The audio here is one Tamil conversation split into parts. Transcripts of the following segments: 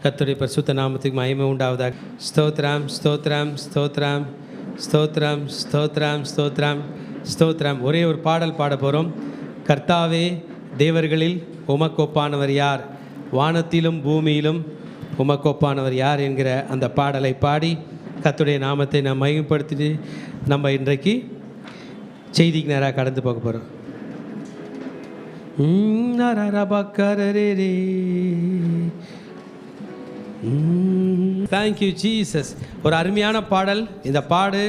கர்த்தருடைய பரிசுத்த நாமத்துக்கு மகிமை உண்டாவதாக. ஸ்தோத்ரம் ஸ்தோத்ரம் ஸ்தோத்ரம் ஸ்தோத்ரம் ஸ்தோத்ரம் ஸ்தோத்ரம் ஸ்தோத்ரம். ஒரே ஒரு பாடல் பாட போகிறோம். கர்த்தாவே, தேவர்களில் உமக்கொப்பானவர் யார், வானத்திலும் பூமியிலும் உமக்கொப்பானவர் யார் என்கிற அந்த பாடலை பாடி கர்த்தருடைய நாமத்தை நாம் மகிமைப்படுத்திட்டு நம்ம இன்றைக்கு செய்திக்கு நேராக கடந்து போக போகிறோம். Thank you Jesus. ஒரு அருமையான பாடல். இந்த பாடு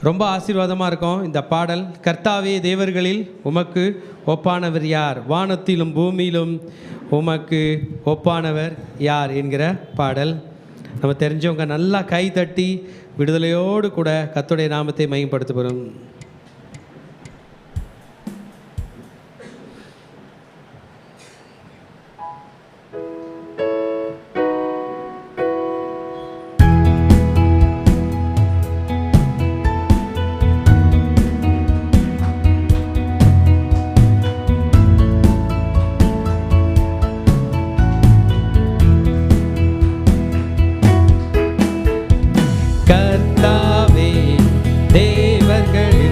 ரொம்ப ஆசீர்வாதமாக இருக்கும். இந்த பாடல், கர்த்தாவே, தேவர்களில் உமக்கு ஒப்பானவர் யார், வானத்திலும் பூமியிலும் உமக்கு ஒப்பானவர் யார் என்கிற பாடல். நம்ம தெரிஞ்சவங்க நல்லா கை தட்டி விடுதலையோடு கூட கர்த்தருடைய நாமத்தை மகிமைப்படுத்த போகிறோம். கர்த்தாவே, தேவர்களில்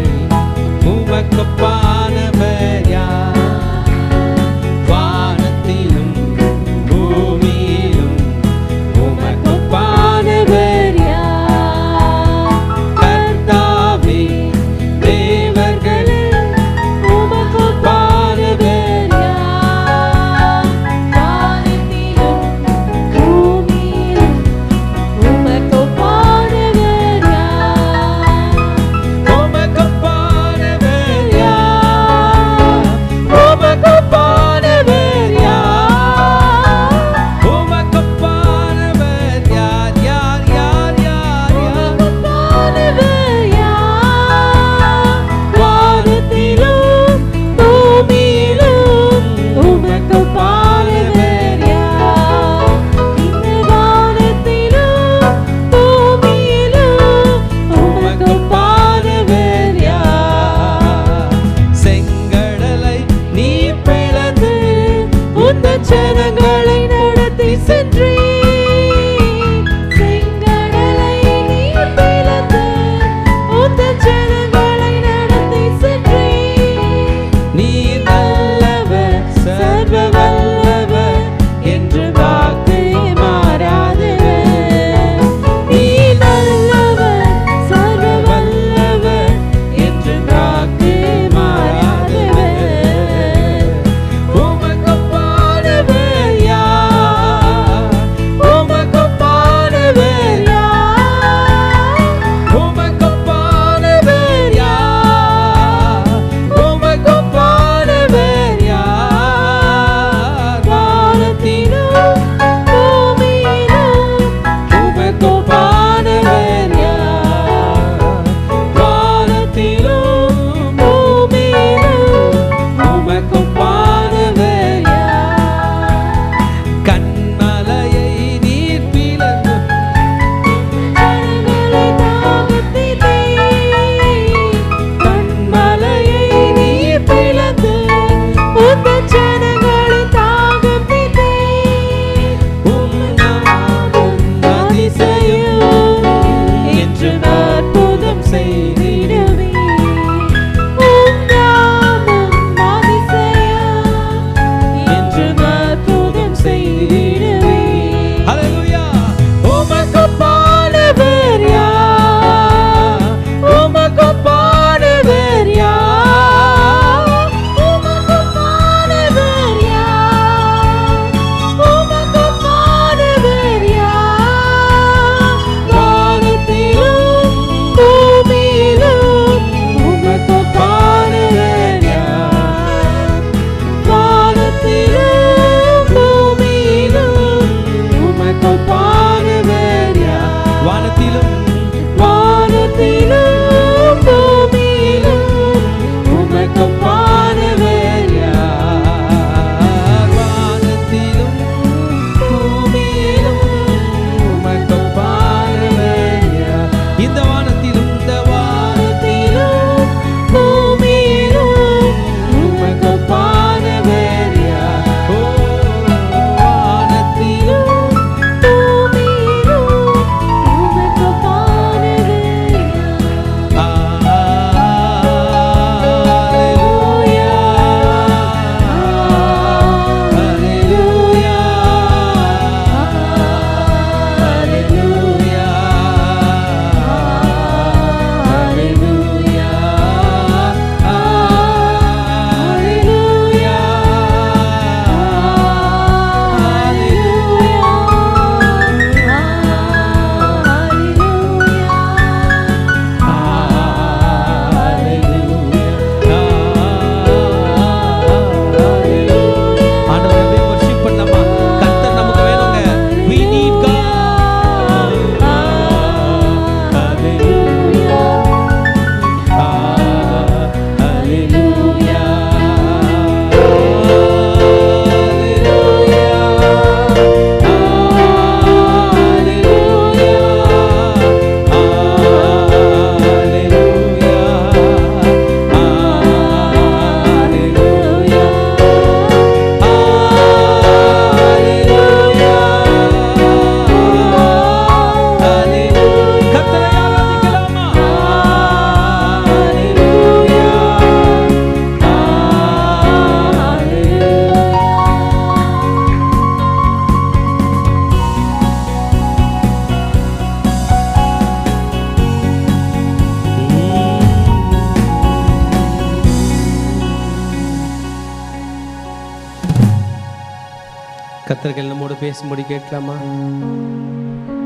கர்த்தர்கள் நம்மோடு பேசும்படி கேட்கலாமா?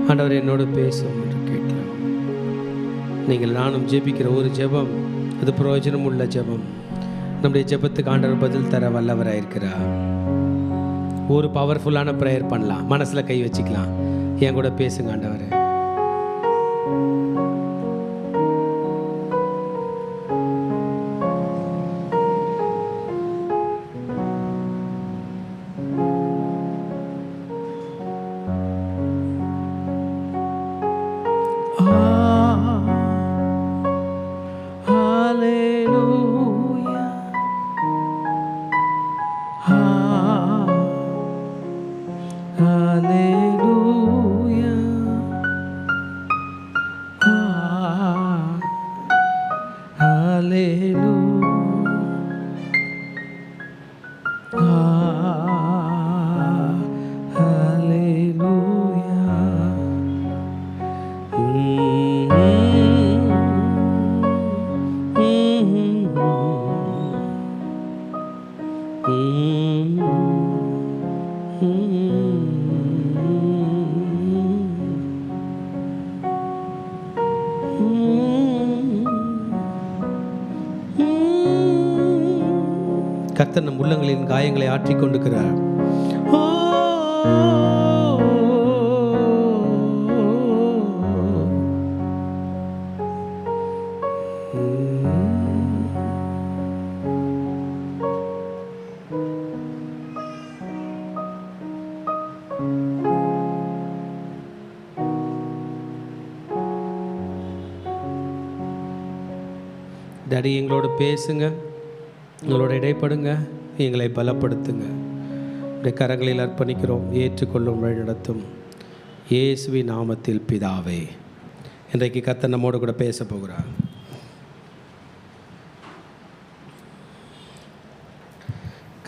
ஆண்டவர் என்னோடு பேசும் என்று கேட்கலாம். நீங்கள் நானும் ஜெபிக்கிற ஒரு ஜெபம் அது பிரயோஜனம் உள்ள ஜெபம். நம்முடைய ஜெபத்துக்கு ஆண்டவர் பதில் தர வல்லவராயிருக்கிறார். ஒரு பவர்ஃபுல்லான ப்ரேயர் பண்ணலாம். மனசில் கை வச்சுக்கலாம். என் கூட பேசுங்க ஆண்டவர். கர்த்தர் நம் உள்ளங்களின் காயங்களை ஆற்றிக் கொண்டிருக்கிறார். டாடி எங்களோட பேசுங்க, எங்களோட இடைப்படுங்க, எங்களை பலப்படுத்துங்க. உடைய கரங்களில் அர்ப்பணிக்கிறோம். ஏற்றுக்கொள்ளும் வழி நடத்தும் இயேசுவின் நாமத்தில் பிதாவே. இன்றைக்கு கர்த்தர் நம்மோடு கூட பேச போகிறார்.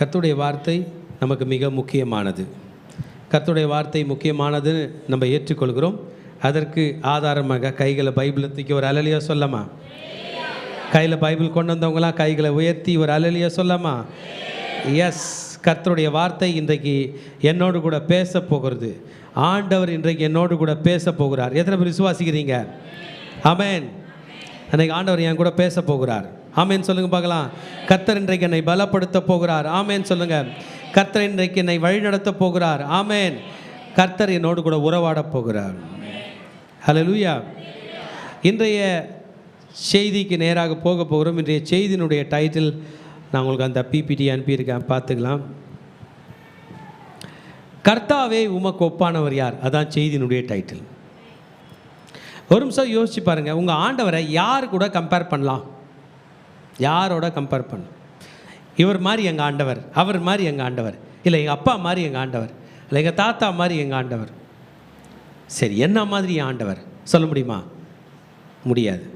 கர்த்தருடைய வார்த்தை நமக்கு மிக முக்கியமானது. கர்த்தருடைய வார்த்தை முக்கியமானது நம்ம ஏற்றுக்கொள்கிறோம். அதற்கு ஆதாரமாக கைகளை பைபிளை தூக்கி ஒரு அல்லேலூயா சொல்லமா? கையில் பைபிள் கொண்டு வந்தவங்களாம் கைகளை உயர்த்தி ஒரு அல்லேலூயா சொல்லமா? எஸ், கர்த்தருடைய வார்த்தை இன்றைக்கு என்னோடு கூட பேச போகிறது. ஆண்டவர் இன்றைக்கு என்னோடு கூட பேச போகிறார். எத்தனை பேர் விசுவாசிக்கிறீங்க? ஆமென். அன்றைக்கு ஆண்டவர் என் கூட பேச போகிறார். ஆமென் சொல்லுங்க பார்க்கலாம். கர்த்தர் இன்றைக்கு என்னை பலப்படுத்த போகிறார். ஆமென் சொல்லுங்க. கர்த்தர் இன்றைக்கு என்னை வழிநடத்த போகிறார். ஆமென். கர்த்தர் என்னோடு கூட உறவாட போகிறார். ஹல்லேலூயா. இன்றைய செய்திக்கு நேராக போக போகிறோம். இன்றைய செய்தியினுடைய டைட்டில் நான் உங்களுக்கு அந்த பிபிடி அனுப்பியிருக்கேன், பார்த்துக்கலாம். கர்த்தாவே உமக்கு ஒப்பானவர் யார்? அதான் செய்தியினுடைய டைட்டில். ஒரு நிமிஷம் யோசிச்சு பாருங்கள். உங்கள் ஆண்டவரை யார் கூட கம்பேர் பண்ணலாம்? யாரோட கம்பேர் பண்ணலாம்? இவர் மாதிரி எங்கள் ஆண்டவர், அவர் மாதிரி எங்கள் ஆண்டவர், இல்லை எங்கள் அப்பா மாதிரி எங்கள் ஆண்டவர், இல்லை எங்கள் தாத்தா மாதிரி எங்கள் ஆண்டவர். சரி, என்ன மாதிரி என் ஆண்டவர் சொல்ல முடியுமா? முடியாது.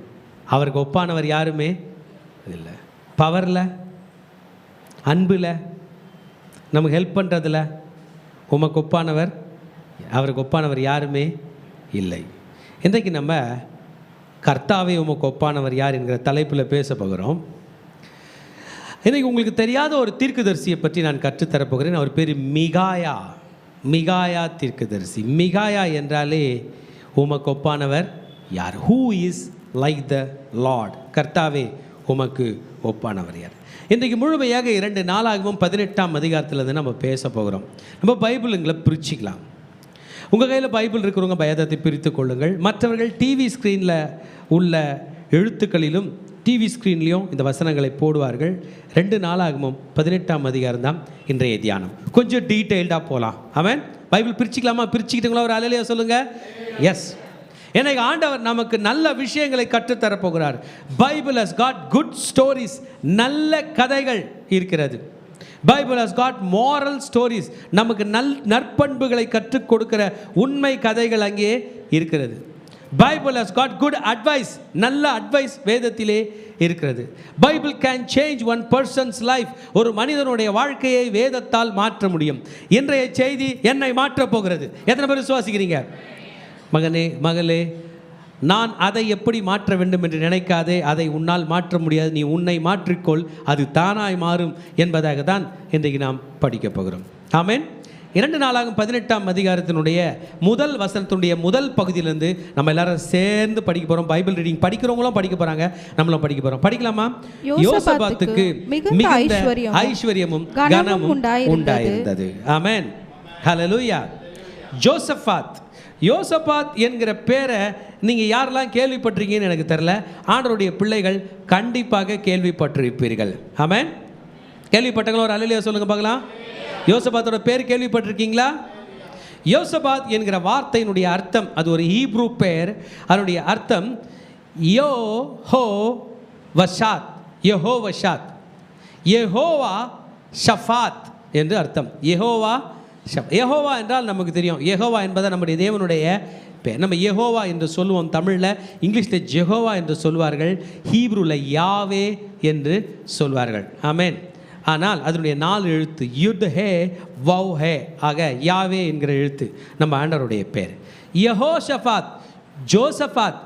அவருக்கு ஒப்பானவர் யாருமே இல்லை. பவரில், அன்பில், நமக்கு ஹெல்ப் பண்ணுறதில் உமக்கு ஒப்பானவர், அவருக்கு ஒப்பானவர் யாருமே இல்லை. இன்றைக்கு நம்ம கர்த்தாவே உமக்கு ஒப்பானவர் யார் என்கிற தலைப்பில் பேச போகிறோம். இன்றைக்கு உங்களுக்கு தெரியாத ஒரு தீர்க்கதரிசியை பற்றி நான் கற்றுத்தரப்போகிறேன். அவர் பேர் மிகாயா. மிகாயா தீர்க்கதரிசி. மிகாயா என்றாலே உமக்கு ஒப்பானவர் யார்? Who is like the Lord? கர்த்தாவே உமக்கு ஒப்பானவர் யார்? இன்றைக்கு முழுமையாக 2 நாளாகவும் 18ஆம் அதிகாரத்தில் நம்ம பேச போகிறோம். நம்ம பைபிளுங்களை பிரிச்சுக்கலாம். உங்கள் கையில் பைபிள் இருக்கிறவங்க வேதத்தை பிரித்து கொள்ளுங்கள். மற்றவர்கள் டிவி ஸ்க்ரீனில் உள்ள எழுத்துக்களிலும் டிவி ஸ்க்ரீன்லேயும் இந்த வசனங்களை போடுவார்கள். 2 நாளாகவும் 18ஆம் அதிகாரம் தான் இன்றைய தியானம். கொஞ்சம் டீட்டெயில்டாக போகலாம். ஆமென். பைபிள் பிரிச்சுக்கலாமா? பிரிச்சுக்கிட்டுங்களா? ஒரு அல்லேலூயா சொல்லுங்கள். எஸ். எனக்கு ஆண்டவர் நமக்கு நல்ல விஷயங்களை கற்றுத்தரப்போகிறார். Bible has got good stories. நல்ல கதைகள் இருக்கிறது. Bible has got moral stories. நமக்கு நற்பண்புகளை கற்றுக் கொடுக்கிற உண்மை கதைகள் அங்கே இருக்கிறது. Bible has got good advice. நல்ல அட்வைஸ் வேதத்திலே இருக்கிறது. Bible can change one person's life. ஒரு மனிதனுடைய வாழ்க்கையை வேதத்தால் மாற்ற முடியும். இன்றைய செய்தி என்னை மாற்றப் போகிறது. எத்தனை பேர் விசுவாசிக்கிறீங்க? மகனே, மகளே, நான் அதை எப்படி மாற்ற வேண்டும் என்று நினைக்காதே. அதை உன்னால் மாற்ற முடியாது. நீ உன்னை மாற்றிக்கொள், அது தானாய் மாறும் என்பதாக தான் இன்றைக்கு நாம் படிக்க போகிறோம். ஆமென். 2 நாளாகும் 18ஆம் அதிகாரத்தினுடைய முதல் வசனத்தினுடைய முதல் பகுதியிலிருந்து நம்ம எல்லாரும் சேர்ந்து படிக்க போறோம். பைபிள் ரீடிங் படிக்கிறவங்களும் படிக்க போறாங்க, நம்மளும் படிக்க போறோம். படிக்கலாமா? யோசபாத்துக்கு மிகுந்த ஐஸ்வர்யமும் கனமும் உண்டாயிருந்தது. ஆமென், ஹல்லேலூயா. யோசபாத் என்கிற பேரை நீங்க யாரெல்லாம் கேள்விப்பட்டிருக்கீங்கன்னு எனக்கு தெரியல. ஆண்டவருடைய பிள்ளைகள் கண்டிப்பாக கேள்விப்பட்டிருப்பீர்கள். ஆமென். கேள்விப்பட்டவங்க ஒரு அல்லேலூயா சொல்லுங்க பார்க்கலாம். யோசபாத்தோட பேர் கேள்விப்பட்டிருக்கீங்களா? யோசபாத் என்கிற வார்த்தையினுடைய அர்த்தம், அது ஒரு ஹீப்ரூ பேர். அதனுடைய அர்த்தம் யெகோவஷாத், யெகோவா ஷஃபாத் என்று அர்த்தம். யெகோவா என்றால் நமக்கு தெரியும். யெகோவா என்பதை நம்முடைய தேவனுடைய பேர். நம்ம யெகோவா என்று சொல்லுவோம் தமிழில், இங்கிலீஷில் ஜெகோவா என்று சொல்வார்கள், ஹீப்ரூவில் யாவே என்று சொல்வார்கள். ஆமென். ஆனால் அதனுடைய 4 எழுத்து யுத் ஹே வவ் ஹே ஆக யாவே என்கிற எழுத்து நம்ம ஆண்டவருடைய பேர். யெகோஷபாத், ஜோசபாத்,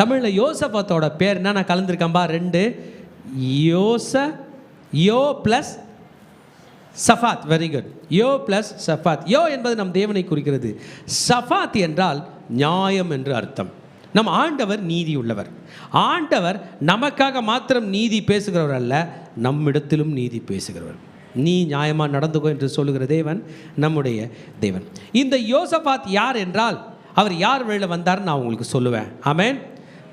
தமிழில் யோசபாத்தோட பேர் என்ன? நான் கலந்துருக்கேன்பா 2 யோ ப்ளஸ் சஃபாத். Very good. யோ ப்ளஸ் சஃபாத். யோ என்பது நம் தேவனை குறிக்கிறது. சஃபாத் என்றால் நியாயம் என்று அர்த்தம். நம் ஆண்டவர் நீதி உள்ளவர். ஆண்டவர் நமக்காக மாத்திரம் நீதி பேசுகிறவர் அல்ல, நம்மிடத்திலும் நீதி பேசுகிறவர். நீ நியாயமாக நடந்துக்கோ என்று சொல்லுகிற தேவன் நம்முடைய தேவன். இந்த யோசபாத் யார் என்றால், அவர் யார் வழியில் வந்தார் நான் உங்களுக்கு சொல்லுவேன். ஆமென்.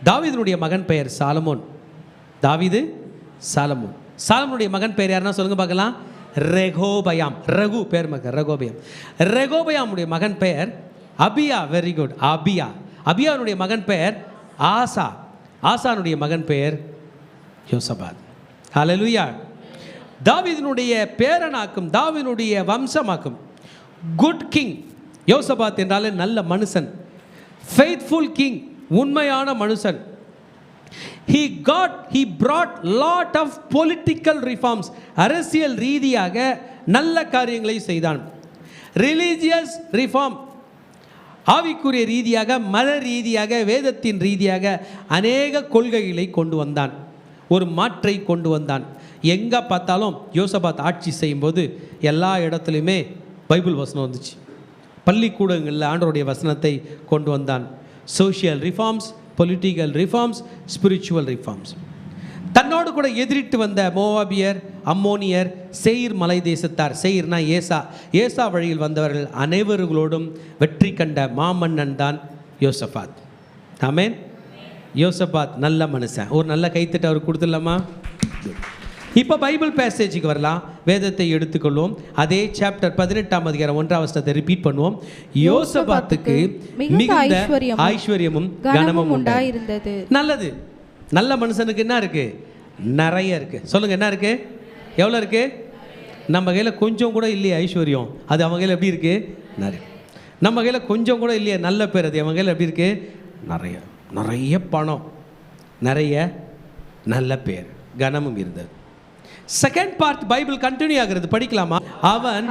தாவீதுடைய மகன் பெயர் சாலமோன். சாலமோனுடைய மகன் பெயர் யாருன்னா சொல்லுங்க பார்க்கலாம். ரெகோபயாம். ரகு பேர் மகன் ரெகோபயாம். ரெகோபயாமுடைய மகன் பெயர் அபியா. Very good. அபியாவுடைய மகன் பெயர் ஆசானுடைய மகன் பெயர் யோசபாத். ஹல்லேலூயா. தாவீதினுடைய பேரனாக்கும் தாவீதினுடைய வம்சமாக்கும் குட் கிங். யோசபாத் என்றாலே நல்ல மனுஷன், ஃபெய்த்ஃபுல் கிங், உண்மையான மனுஷன். He brought lot of political reforms. அரசியல் ரீதியாக நல்ல காரியங்களை செய்தான். ரிலீஜியஸ் ரிஃபார்ம், ஆவிக்குரிய ரீதியாக, மத ரீதியாக, வேதத்தின் ரீதியாக அநேக கொள்கைகளை கொண்டு வந்தான். ஒரு மாற்றை கொண்டு வந்தான். எங்கே பார்த்தாலும் யோசபாத் ஆட்சி செய்யும்போது எல்லா இடத்துலையுமே பைபிள் வசனம் வந்துச்சு. பள்ளிக்கூடங்களில் ஆண்டவருடைய வசனத்தை கொண்டு வந்தான். Social reforms, political reforms, spiritual reforms. தன்னோடு கூட எதிரிட்டு வந்த மோவாபியர், அம்மோனியர், சேயீர் மலை தேசத்தார், சேயீர்னா ஏசா வழியில் வந்தவர்கள் அனைவர்களோடும் வெற்றி கண்ட மாமன்னன் தான் யோசபாத். ஆமென். யோசபாத் நல்ல மனுஷன். ஒரு நல்ல கைத்தட்டு அவர் கொடுத்துடலாமா? இப்போ பைபிள் பேசேஜுக்கு வரலாம். வேதத்தை எடுத்துக்கொள்வோம். அதே சாப்டர் 18ஆம் அதிகாரம் 1ஆம் வசனத்தை ரிப்பீட் பண்ணுவோம். யோசபாத்துக்கு மிகுந்த ஐஸ்வர்யமும் கனமும் உண்டாயிருந்தது. நல்லது. நல்ல மனுஷனுக்கு என்ன இருக்கு? நிறைய இருக்கு. சொல்லுங்க, என்ன இருக்கு? எவ்வளோ இருக்கு? நம்ம கையில் கொஞ்சம் கூட இல்லையே ஐஸ்வர்யம், அது அவங்க கையில் எப்படி இருக்கு? நிறைய. நம்ம கையில் கொஞ்சம் கூட இல்லையே நல்ல பேர், அது அவங்க கையில் எப்படி இருக்கு? நிறைய பணம், நிறைய நல்ல பேர், கனமும் இருந்தது. செகண்ட் பார்ட் பைபிள் கண்டினியூ ஆகிறது. படிக்கலாமா? அவன்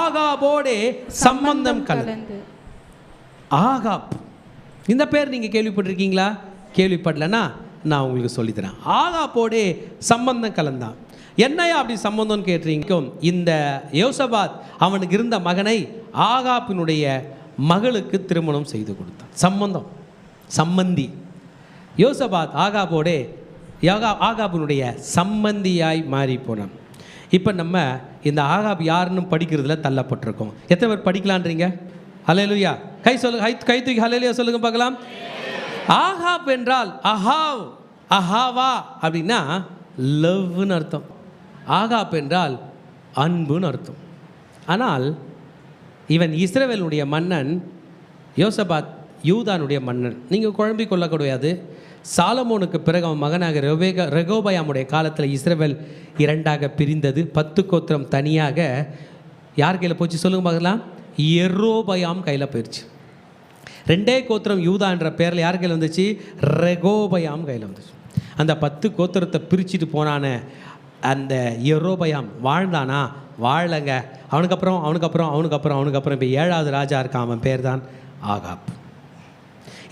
ஆகாபோடே சம்பந்தம் கலந்து. ஆகாப், இந்த பேர் நீங்க கேள்விப்பட்டிருக்கீங்களா? கேள்விப்படலன்னா நான் உங்களுக்கு சொல்லித்தரேன். ஆகாபோடே சம்பந்தம் கலந்தான். என்னையா அப்படி சம்பந்தம் கேட்டீங்க? இந்த யோசபாத் அவனுக்கு இருந்த மகனை ஆகாபினுடைய மகளுக்கு திருமணம் செய்து கொடுத்தான். சம்பந்தி. யோசபாத் ஆகாபோடே ஆகாபினுடைய சம்பந்தியாய் மாறி போனான். இப்போ நம்ம இந்த ஆகாப் யாருன்னு படிக்கிறதுல தள்ளப்பட்டிருக்கோம். எத்தனை பேர் படிக்கலான்றீங்க? ஹல்லேலூயா. கை தூக்கி ஹல்லேலூயா சொல்லுங்க பார்க்கலாம். ஆகாப் என்றால் அஹாவா அப்படின்னா லவ்னு அர்த்தம். ஆகாப் என்றால் அன்புன்னு அர்த்தம். ஆனால் இவன் இஸ்ரவேலுடைய மன்னன், யோசபாத் யூதானுடைய மன்னன். நீங்கள் குழம்பிக் கொள்ளக்கூடாது. சாலமோனுக்கு பிறகு அவன் மகனாக ரெகோபயாமுடைய காலத்தில் இஸ்ரவேல் 2ஆக பிரிந்தது. 10 கோத்திரம் தனியாக யார் கையில் போச்சு சொல்லுங்க பார்க்கலாம்? எரோபயாம் கையில் போயிடுச்சு. 2 கோத்திரம் யூதா என்ற பேரில் யார் கையில் வந்துச்சு? ரெகோபயாம் கையில் வந்துச்சு. அந்த 10 கோத்திரத்தை பிரிச்சுட்டு போனான அந்த எரோபயாம் வாழ்ந்தானா? வாழங்க. அவனுக்கப்புறம் இப்போ 7வது ராஜா இருக்கான். அவன் பேர் தான் ஆகாப்.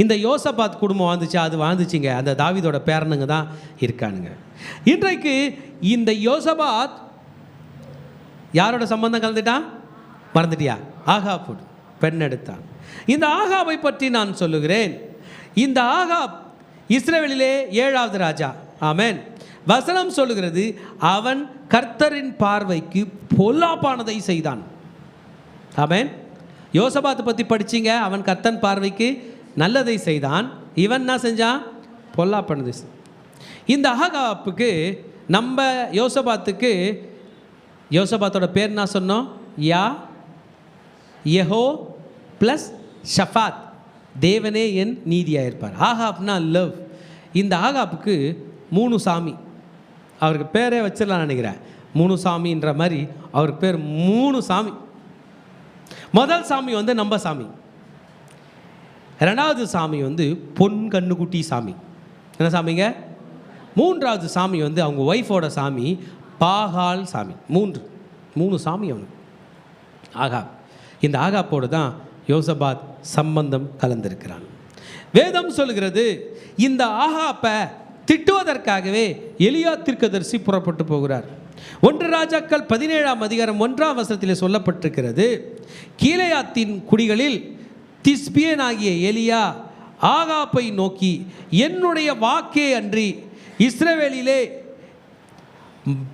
இந்த யோசபாத் குடும்பம் வாழ்ந்துச்சு, அது வாழ்ந்துச்சுங்க. அந்த தாவீதோட பேரனுங்க தான் இருக்கானுங்க. இன்றைக்கு இந்த யோசபாத் யாரோட சம்பந்தம் கலந்துட்டான்? மறந்துட்டியா? ஆகாப் பெண் எடுத்தான். இந்த ஆகாபை பற்றி நான் சொல்லுகிறேன். இந்த ஆகாப் இஸ்ரவேலிலே 7வது ராஜா. ஆமென். வசனம் சொல்லுகிறது, அவன் கர்த்தரின் பார்வைக்கு பொல்லாப்பானதை செய்தான். ஆமென். யோசபாத்தை பற்றி படிச்சிங்க, அவன் கர்த்தன் பார்வைக்கு நல்லதை செய்தான். இவன் என்ன செஞ்சான்? பொல்லாப்பானதை. இந்த ஆகாப்புக்கு நம்ம யோசபாத்துக்கு, யோசபாத்தோட பேர் என்ன சொன்னோம்? யெகோ ப்ளஸ் ஷஃபாத், தேவனே என் நீதியாக இருப்பார். ஆகாப்னா லவ். இந்த ஆகாப்புக்கு 3 சாமி. அவருக்கு பேரே வச்சிடலாம் நினைக்கிறேன், 3 சாமின்ற மாதிரி அவருக்கு பேர் 3 சாமி. முதல் சாமி வந்து நம்ம சாமி. 2வது சாமி வந்து பொன் கண்ணுக்குட்டி சாமி. என்ன சாமிங்க? 3வது சாமி வந்து அவங்க ஒய்ஃபோட சாமி, பாகால் சாமி. 3 சாமி அவனு. ஆகாப். இந்த ஆகாப்போடு தான் யோசபாத் சம்பந்தம் கலந்திருக்கிறான். வேதம் சொல்கிறது, இந்த ஆகாப்பை திட்டுவதற்காகவே எலியா தீர்க்கதரிசி புறப்பட்டு போகிறார். 1 ராஜாக்கள் 17ஆம் அதிகாரம் 1ஆம் வசனத்தில் சொல்லப்பட்டிருக்கிறது, கீலேயாத்தின் குடிகளில் திஸ்பியனாகிய எலியா ஆகாப்பை நோக்கி, என்னுடைய வாக்கே அன்றி இஸ்ரவேலிலே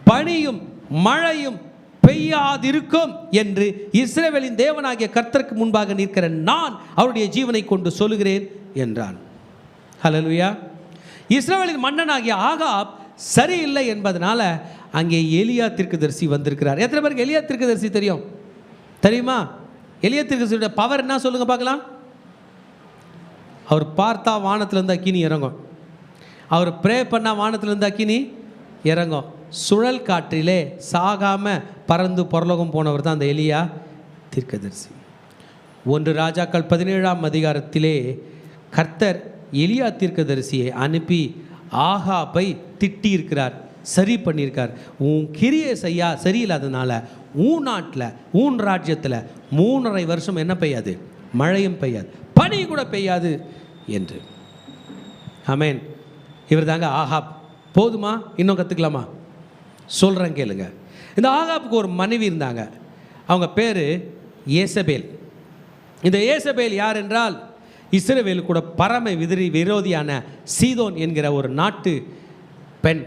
பனியும் மழையும் பெய்யாதிருக்கும் என்று இஸ்ரவேலின் தேவனாகிய கர்த்தருக்கு முன்பாக நிற்கிற நான் அவருடைய ஜீவனை கொண்டு சொல்லுகிறேன் என்றான். ஹல்லேலூயா. இஸ்ரவேலின் மன்னனாகிய ஆகாப் சரியில்லை என்பதனால அங்கே எலியா தீர்க்கதரிசி வந்திருக்கிறார். எத்தனை பேருக்கு எலியா தீர்க்கதரிசி தெரியும்? தெரியுமா? எலியா தீர்க்கதரிசியோட பவர் என்ன சொல்லுங்க பார்க்கலாம். அவர் பார்த்தா வானத்திலிருந்து அக்கினி இறங்கும். அவர் ப்ரே பண்ணால் வானத்திலிருந்து அக்கினி இறங்கும். சுழல் காற்றிலே சாகாமல் பறந்து பரலோகம் போனவர் தான் அந்த எலியா தீர்க்கதரிசி. 1 ராஜாக்கள் 17ஆம் அதிகாரத்திலே கர்த்தர் எலியா தீர்க்கதரிசியை அனுப்பி ஆகாபை திட்டி இருக்கிறார், சரி பண்ணியிருக்கார். உன் கிரியை செய்யா சரியில்லாதனால உன் நாட்டில் உன் ராஜ்யத்தில் 3.5 வருஷம் என்ன பெய்யாது? மழையும் பெய்யாது, பனி கூட பெய்யாது என்று. ஆமென். இவர் தாங்க ஆகாப். போதுமா? இன்னும் கற்றுக்கலாமா? சொல்கிறேன் கேளுங்க. இந்த ஆகாப்புக்கு ஒரு மனைவி இருந்தாங்க. அவங்க பேர் ஏசபேல். இந்த ஏசபேல் யார் என்றால், இஸ்ரவேல் கூட பரம விரோதியான சீதோன் என்கிற ஒரு நாட்டு பெண்,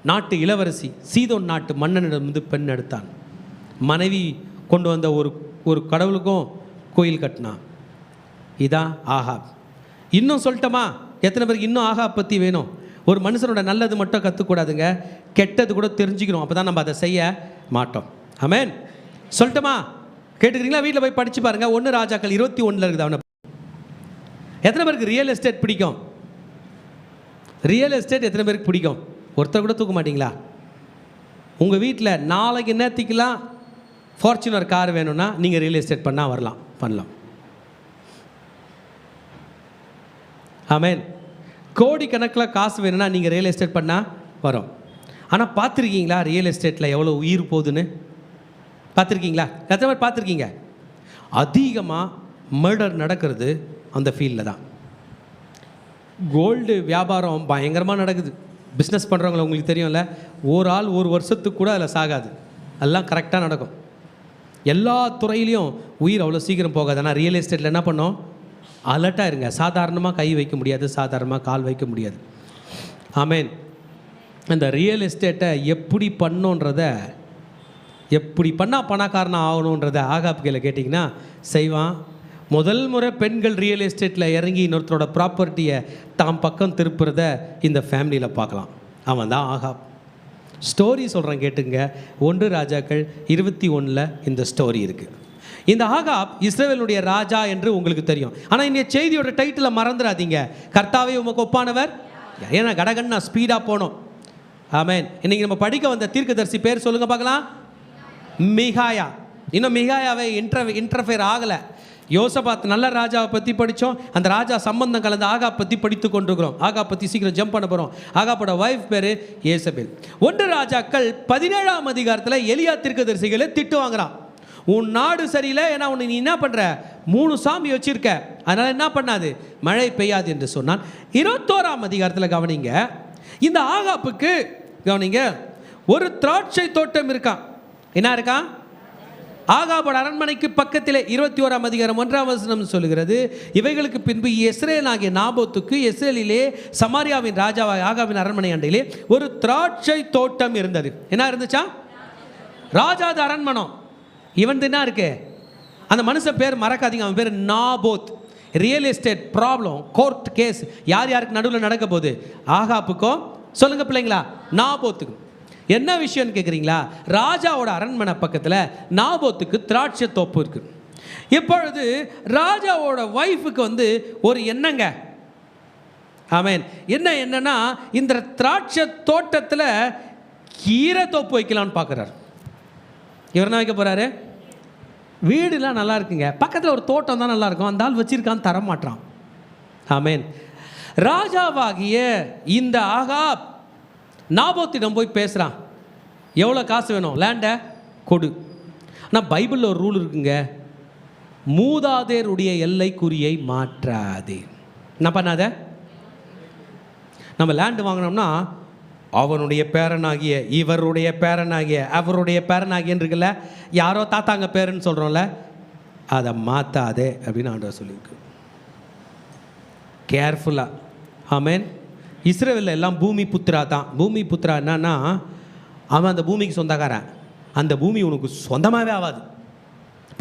நாட்டு இளவரசி. சீதோன் நாட்டு மன்னனிடமிருந்து பெண் எடுத்தான். மனைவி கொண்டு வந்த ஒரு கடவுளுக்கும் கோயில் கட்டினான். இதான் ஆகாப். இன்னும் சொல்லட்டோமா? எத்தனை பேருக்கு இன்னும் ஆகாப் பற்றி வேணும்? ஒரு மனுஷனோட நல்லது மட்டும் கற்றுக்கூடாதுங்க, கெட்டது கூட தெரிஞ்சுக்கணும். அப்போ தான் நம்ம அதை செய்ய மாட்டோம். ஆமென். சொல்லட்டுமா? கேட்டுக்கிறீங்களா? வீட்டில் போய் படித்து பாருங்கள். 1 ராஜாக்கள் 21 இருக்குது. அவனை எத்தனை பேருக்கு ரியல் எஸ்டேட் பிடிக்கும்? ரியல் எஸ்டேட் எத்தனை பேருக்கு பிடிக்கும்? ஒருத்தர் கூட தூக்க மாட்டிங்களா? உங்கள் வீட்டில் நாளைக்கு நேற்றுக்கெலாம் ஃபார்ச்சுனர் கார் வேணும்னா நீங்கள் ரியல் எஸ்டேட் பண்ணால் பண்ணலாம். ஆமென். கோடி கணக்கில் காசு வேணும்னா நீங்கள் ரியல் எஸ்டேட் பண்ணால் வரும். ஆனால் பார்த்துருக்கீங்களா ரியல் எஸ்டேட்டில் எவ்வளோ உயிர் போகுதுன்னு? பார்த்துருக்கீங்களா? எத்தனை பேர் பார்த்துருக்கீங்க? அதிகமாக மர்டர் நடக்கிறது அந்த ஃபீல்டில் தான். கோல்டு வியாபாரம் பயங்கரமாக நடக்குது. பிஸ்னஸ் பண்ணுறவங்கள உங்களுக்கு தெரியும்ல, ஒரு ஆள் 1 வருஷத்துக்கு கூட அதில் சாகாது. எல்லாம் கரெக்டாக நடக்கும். எல்லா துறையிலையும் உயிர் அவ்வளோ சீக்கிரம் போகாது. ஆனால் ரியல் எஸ்டேட்டில் என்ன பண்ணோம்? அலர்ட்டாக இருங்க. சாதாரணமாக கை வைக்க முடியாது, சாதாரணமாக கால் வைக்க முடியாது. ஆமென். அந்த ரியல் எஸ்டேட்டை எப்படி பண்ணோன்றத, எப்படி பண்ணால் பணக்காரனாக ஆகணுன்றதை ஆகாப் கையில் கேட்டிங்கன்னா செய்வான். முதல் முறை பெண்கள் ரியல் எஸ்டேட்டில் இறங்கி இன்னொருத்தரோட ப்ராப்பர்ட்டியை தாம் பக்கம் திருப்புறத இந்த ஃபேமிலியில் பார்க்கலாம். அவன் தான் ஆகாப். ஸ்டோரி சொல்கிறேன் கேட்டுங்க. 1 ராஜாக்கள் 21 இந்த ஸ்டோரி இருக்குது. இந்த ஆகாப் இஸ்ரவேலுடைய ராஜா என்று உங்களுக்கு தெரியும். ஆனால் இந்த செய்தியோட டைட்டிலை மறந்துடாதீங்க, கர்த்தாவே உமக்கு ஒப்பானவர். ஏன்னா கடகன்னா ஸ்பீடாக போனோம். ஆமென். இன்றைக்கி நம்ம படிக்க வந்த தீர்க்கதரிசி பேர் சொல்லுங்கள் பார்க்கலாம். மிகாயா. இன்னும் மிகாயாவை இன்டர்ஃபியர் ஆகலை. யோசபாத் நல்ல ராஜாவை பற்றி படித்தோம். அந்த ராஜா சம்பந்தம் கலந்து ஆகாப் பற்றி படித்து கொண்டிருக்கிறோம். ஆகாப் பற்றி சீக்கிரம் ஜம்ப் பண்ண போகிறோம். ஆகாப்போட ஒய்ஃப் பேர் ஏசபேல். 1 ராஜாக்கள் 17ஆம் அதிகாரத்தில் எலியா தீர்க்கதரிசிகளை திட்டு வாங்குறான். உன் நாடு சரியில்லை, ஏன்னா உன்னை நீ என்ன பண்ணுற? 3 சாமி வச்சிருக்க, அதனால் என்ன பண்ணாது? மழை பெய்யாது என்று சொன்னான். 21ஆம் அதிகாரத்தில் கவனிங்க. இந்த ஆகாப்புக்கு கவனிங்க, ஒரு திராட்சை தோட்டம் இருக்கான். என்ன இருக்கான்? ஆகாபோட அரண்மனைக்கு பக்கத்திலே 21ஆம் அதிகாரம் 1ஆம் வசனம் சொல்லுகிறது, இவைகளுக்கு பின்பு யெஸ்ரேல் ஆகிய நாபோத்துக்கு யெஸ்ரேலிலே சமாரியாவின் ராஜாவாக ஆகாபின் அரண்மனை அண்டையிலே ஒரு திராட்சை தோட்டம் இருந்தது. என்ன இருந்துச்சா? ராஜாது அரண்மனம். இவன் என்ன இருக்கு, அந்த மனுஷன் பேர் மறக்காதீங்க, அவன் பேர் Naboth. Real estate problem, court case யார் யாருக்கு நடுவில் நடக்க போகுது? ஆகாப்புக்கும் சொல்லுங்க பிள்ளைங்களா, நாபோத்துக்கும். என்ன விஷயம்னு கேட்குறீங்களா? ராஜாவோட அரண்மனை பக்கத்தில் நாபோத்துக்கு திராட்சை தோப்பு இருக்கு. இப்பொழுது ராஜாவோட ஒய்ஃபுக்கு ஒரு எண்ணங்க. ஆமென். என்னன்னா இந்த திராட்சை தோட்டத்தில் கீரை தோப்பு வைக்கலான்னு பார்க்குறாரு. இவர் என்ன வைக்க போகிறாரு? வீடுலாம் நல்லா இருக்குங்க, பக்கத்தில் ஒரு தோட்டம் தான் நல்லா இருக்கும், அந்த ஆள் வச்சிருக்கான்னு தர மாட்டான். ஆமென். ராஜாவாகிய இந்த ஆகாப் நாபோத்திடம் போய் பேசுகிறான், எவ்வளோ காசு வேணும், லேண்டை கொடு. ஆனால் பைபிளில் ஒரு ரூல் இருக்குங்க, மூதாதையருடைய எல்லைக்குறியை மாற்றாதே. என்ன பண்ணாத? நம்ம லேண்டு வாங்கினோம்னா அவனுடைய பேரனாகிய, இவருடைய பேரனாகிய, அவருடைய பேரனாகியன்னு இருக்குல்ல, யாரோ தாத்தாங்க பேருன்னு சொல்கிறோம்ல, அதை மாற்றாதே அப்படின்னு ஆண்டவர் சொல்லியிருக்கு. கேர்ஃபுல்லாக. ஆமென். இஸ்ரவேலில் எல்லாம் பூமி புத்திரா தான். பூமி புத்திரா என்னன்னா, அவன் அந்த பூமிக்கு சொந்தக்காரன், அந்த பூமி உனக்கு சொந்தமாகவே ஆகாது.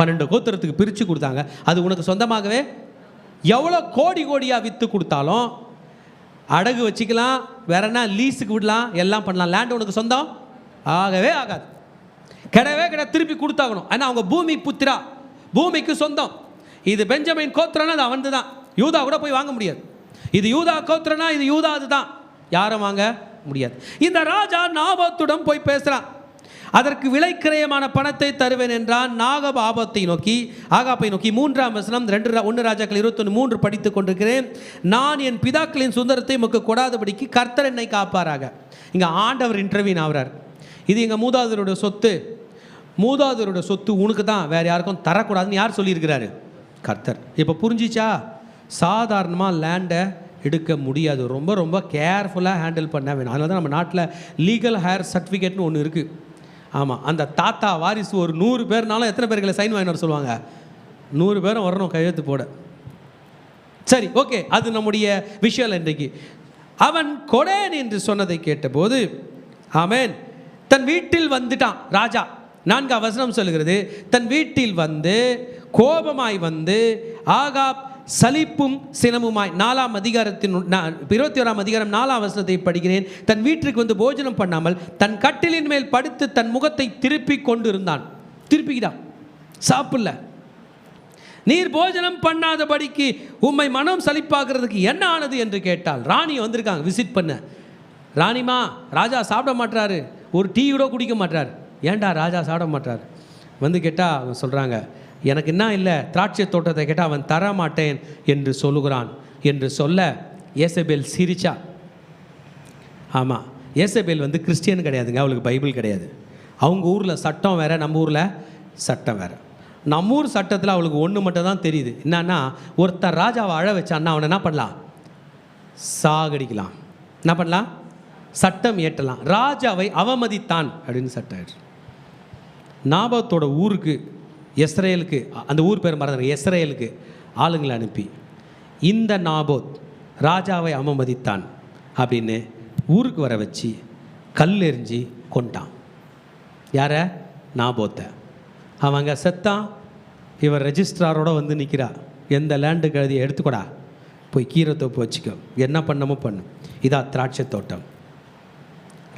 12 கோத்திரத்துக்கு பிரித்து கொடுத்தாங்க, அது உனக்கு சொந்தமாகவே. எவ்வளோ கோடி கோடியாக விற்று கொடுத்தாலும் அடகு வச்சுக்கலாம், வேற என்ன லீஸுக்கு விடலாம், எல்லாம் பண்ணலாம், லேண்ட் உனக்கு சொந்தம் ஆகவே ஆகாது. கிடையவே கிடையாது, திருப்பி கொடுத்தாகணும். ஆனால் அவங்க பூமி புத்திரா, பூமிக்கு சொந்தம். இது பெஞ்சமின் கோத்திரனா அது அவன் தான், யூதா கூட போய் வாங்க முடியாது. இது யூதா கோத்திரனா இது யூதா அதுதான், யாரும் வாங்க முடியாது. இந்த ராஜா நாபோத்துடன் போய் பேசுகிறான். அதற்கு விலைக்கிரயமான பணத்தை தருவேன் என்றான். நாகப் ஆகாப்பை நோக்கி 3ஆம் வசனம் 1 ராஜாக்கள் 21:3 படித்துக் கொண்டிருக்கிறேன். நான் என் பிதாக்களின் சுதந்திரத்தை உமக்கு கொடாதபடிக்கு கர்த்தர் என்னை காப்பாராக. இங்கே ஆண்டவர் இன்டர்வியூன் ஆகிறார். இது எங்கள் மூதாதையரோட சொத்து, மூதாதையரோட சொத்து உனக்கு தான், வேறு யாருக்கும் தரக்கூடாதுன்னு யார் சொல்லியிருக்கிறாரு? கர்த்தர். இப்போ புரிஞ்சிச்சா? சாதாரணமாக லேண்டை எடுக்க முடியாது, ரொம்ப ரொம்ப கேர்ஃபுல்லாக ஹேண்டில் பண்ண வேணும். அதனால தான் நம்ம நாட்டில் லீகல் ஹேர் சர்டிஃபிகேட்னு ஒன்று இருக்குது. ஆமாம், அந்த தாத்தா வாரிசு ஒரு 100 பேர்னாலும் எத்தனை பேர்களை சைன் வாங்கி வர சொல்லுவாங்க? 100 பேரும் வரணும் கையெழுத்து போட. சரி, ஓகே, அது நம்முடைய விஷயம். இன்றைக்கு அவன் கொடேன் என்று சொன்னதை கேட்டபோது, ஆமென், தன் வீட்டில் வந்துட்டான் ராஜா. 4ஆம் வசனம் சொல்லுகிறது, தன் வீட்டில் வந்து கோபமாய் வந்து ஆகாப் சலிப்பும் சினமுமாய். 4ஆம் அதிகாரத்தின் 21ஆம் அதிகாரம் 4ஆம் வசனத்தை படிக்கிறேன். தன் வீட்டிற்கு வந்து போஜனம் பண்ணாமல் தன் கட்டிலின் மேல் படுத்து தன் முகத்தை திருப்பி கொண்டு இருந்தான். திருப்பிக்கிட்டான், சாப்பிடல. நீர் போஜனம் பண்ணாதபடிக்கு உம்மை மனம் சலிப்பாகிறதுக்கு என்ன ஆனது என்று கேட்டால், ராணி வந்திருக்காங்க விசிட் பண்ண. ராணிமா, ராஜா சாப்பிட மாட்டாரு, ஒரு டீ கூட குடிக்க மாட்டார். ஏன்டா ராஜா சாப்பிட மாட்டார் வந்து கேட்டால் அவங்க சொல்கிறாங்க, எனக்கு என்ன இல்லை, திராட்சை தோட்டத்தை கேட்டால் அவன் தர மாட்டேன் என்று சொல்லுகிறான் என்று சொல்ல ஏசபேல் சிரிச்சா. ஆமாம், ஏசபேல் கிறிஸ்டியன் கிடையாதுங்க, அவளுக்கு பைபிள் கிடையாது. அவங்க ஊரில் சட்டம் வேறு, நம்ம ஊரில் சட்டம் வேறு. நம்ம ஊர் சட்டத்தில் அவளுக்கு ஒன்று மட்டும் தான் தெரியுது, என்னன்னா ஒருத்தர் ராஜாவை அழ வச்சான்னா அவனை என்ன பண்ணலாம்? சாகடிக்கலாம். என்ன பண்ணலாம்? சட்டம் ஏற்றலாம். ராஜாவை அவமதித்தான் அப்படின்னு சட்டம். நாபோத்தோட ஊருக்கு, எஸ்ரேலுக்கு, அந்த ஊர் பேர் மறந்துடுங்க, எஸ்ரேலுக்கு ஆளுங்களை அனுப்பி இந்த நாபோத் ராஜாவை அவமதித்தான் அப்படின்னு ஊருக்கு வர வச்சு கல் எறிஞ்சி கொண்டான். யாரை? நாபோத்தை. அவங்க செத்தான். இவர் ரெஜிஸ்ட்ராரோட வந்து நிற்கிறா, எந்த லேண்டு கழுதியை எடுத்துக்கூடா, போய் கீரை தோப்பு வச்சுக்கோ, என்ன பண்ணமோ பண்ணு, இதா திராட்சை தோட்டம்.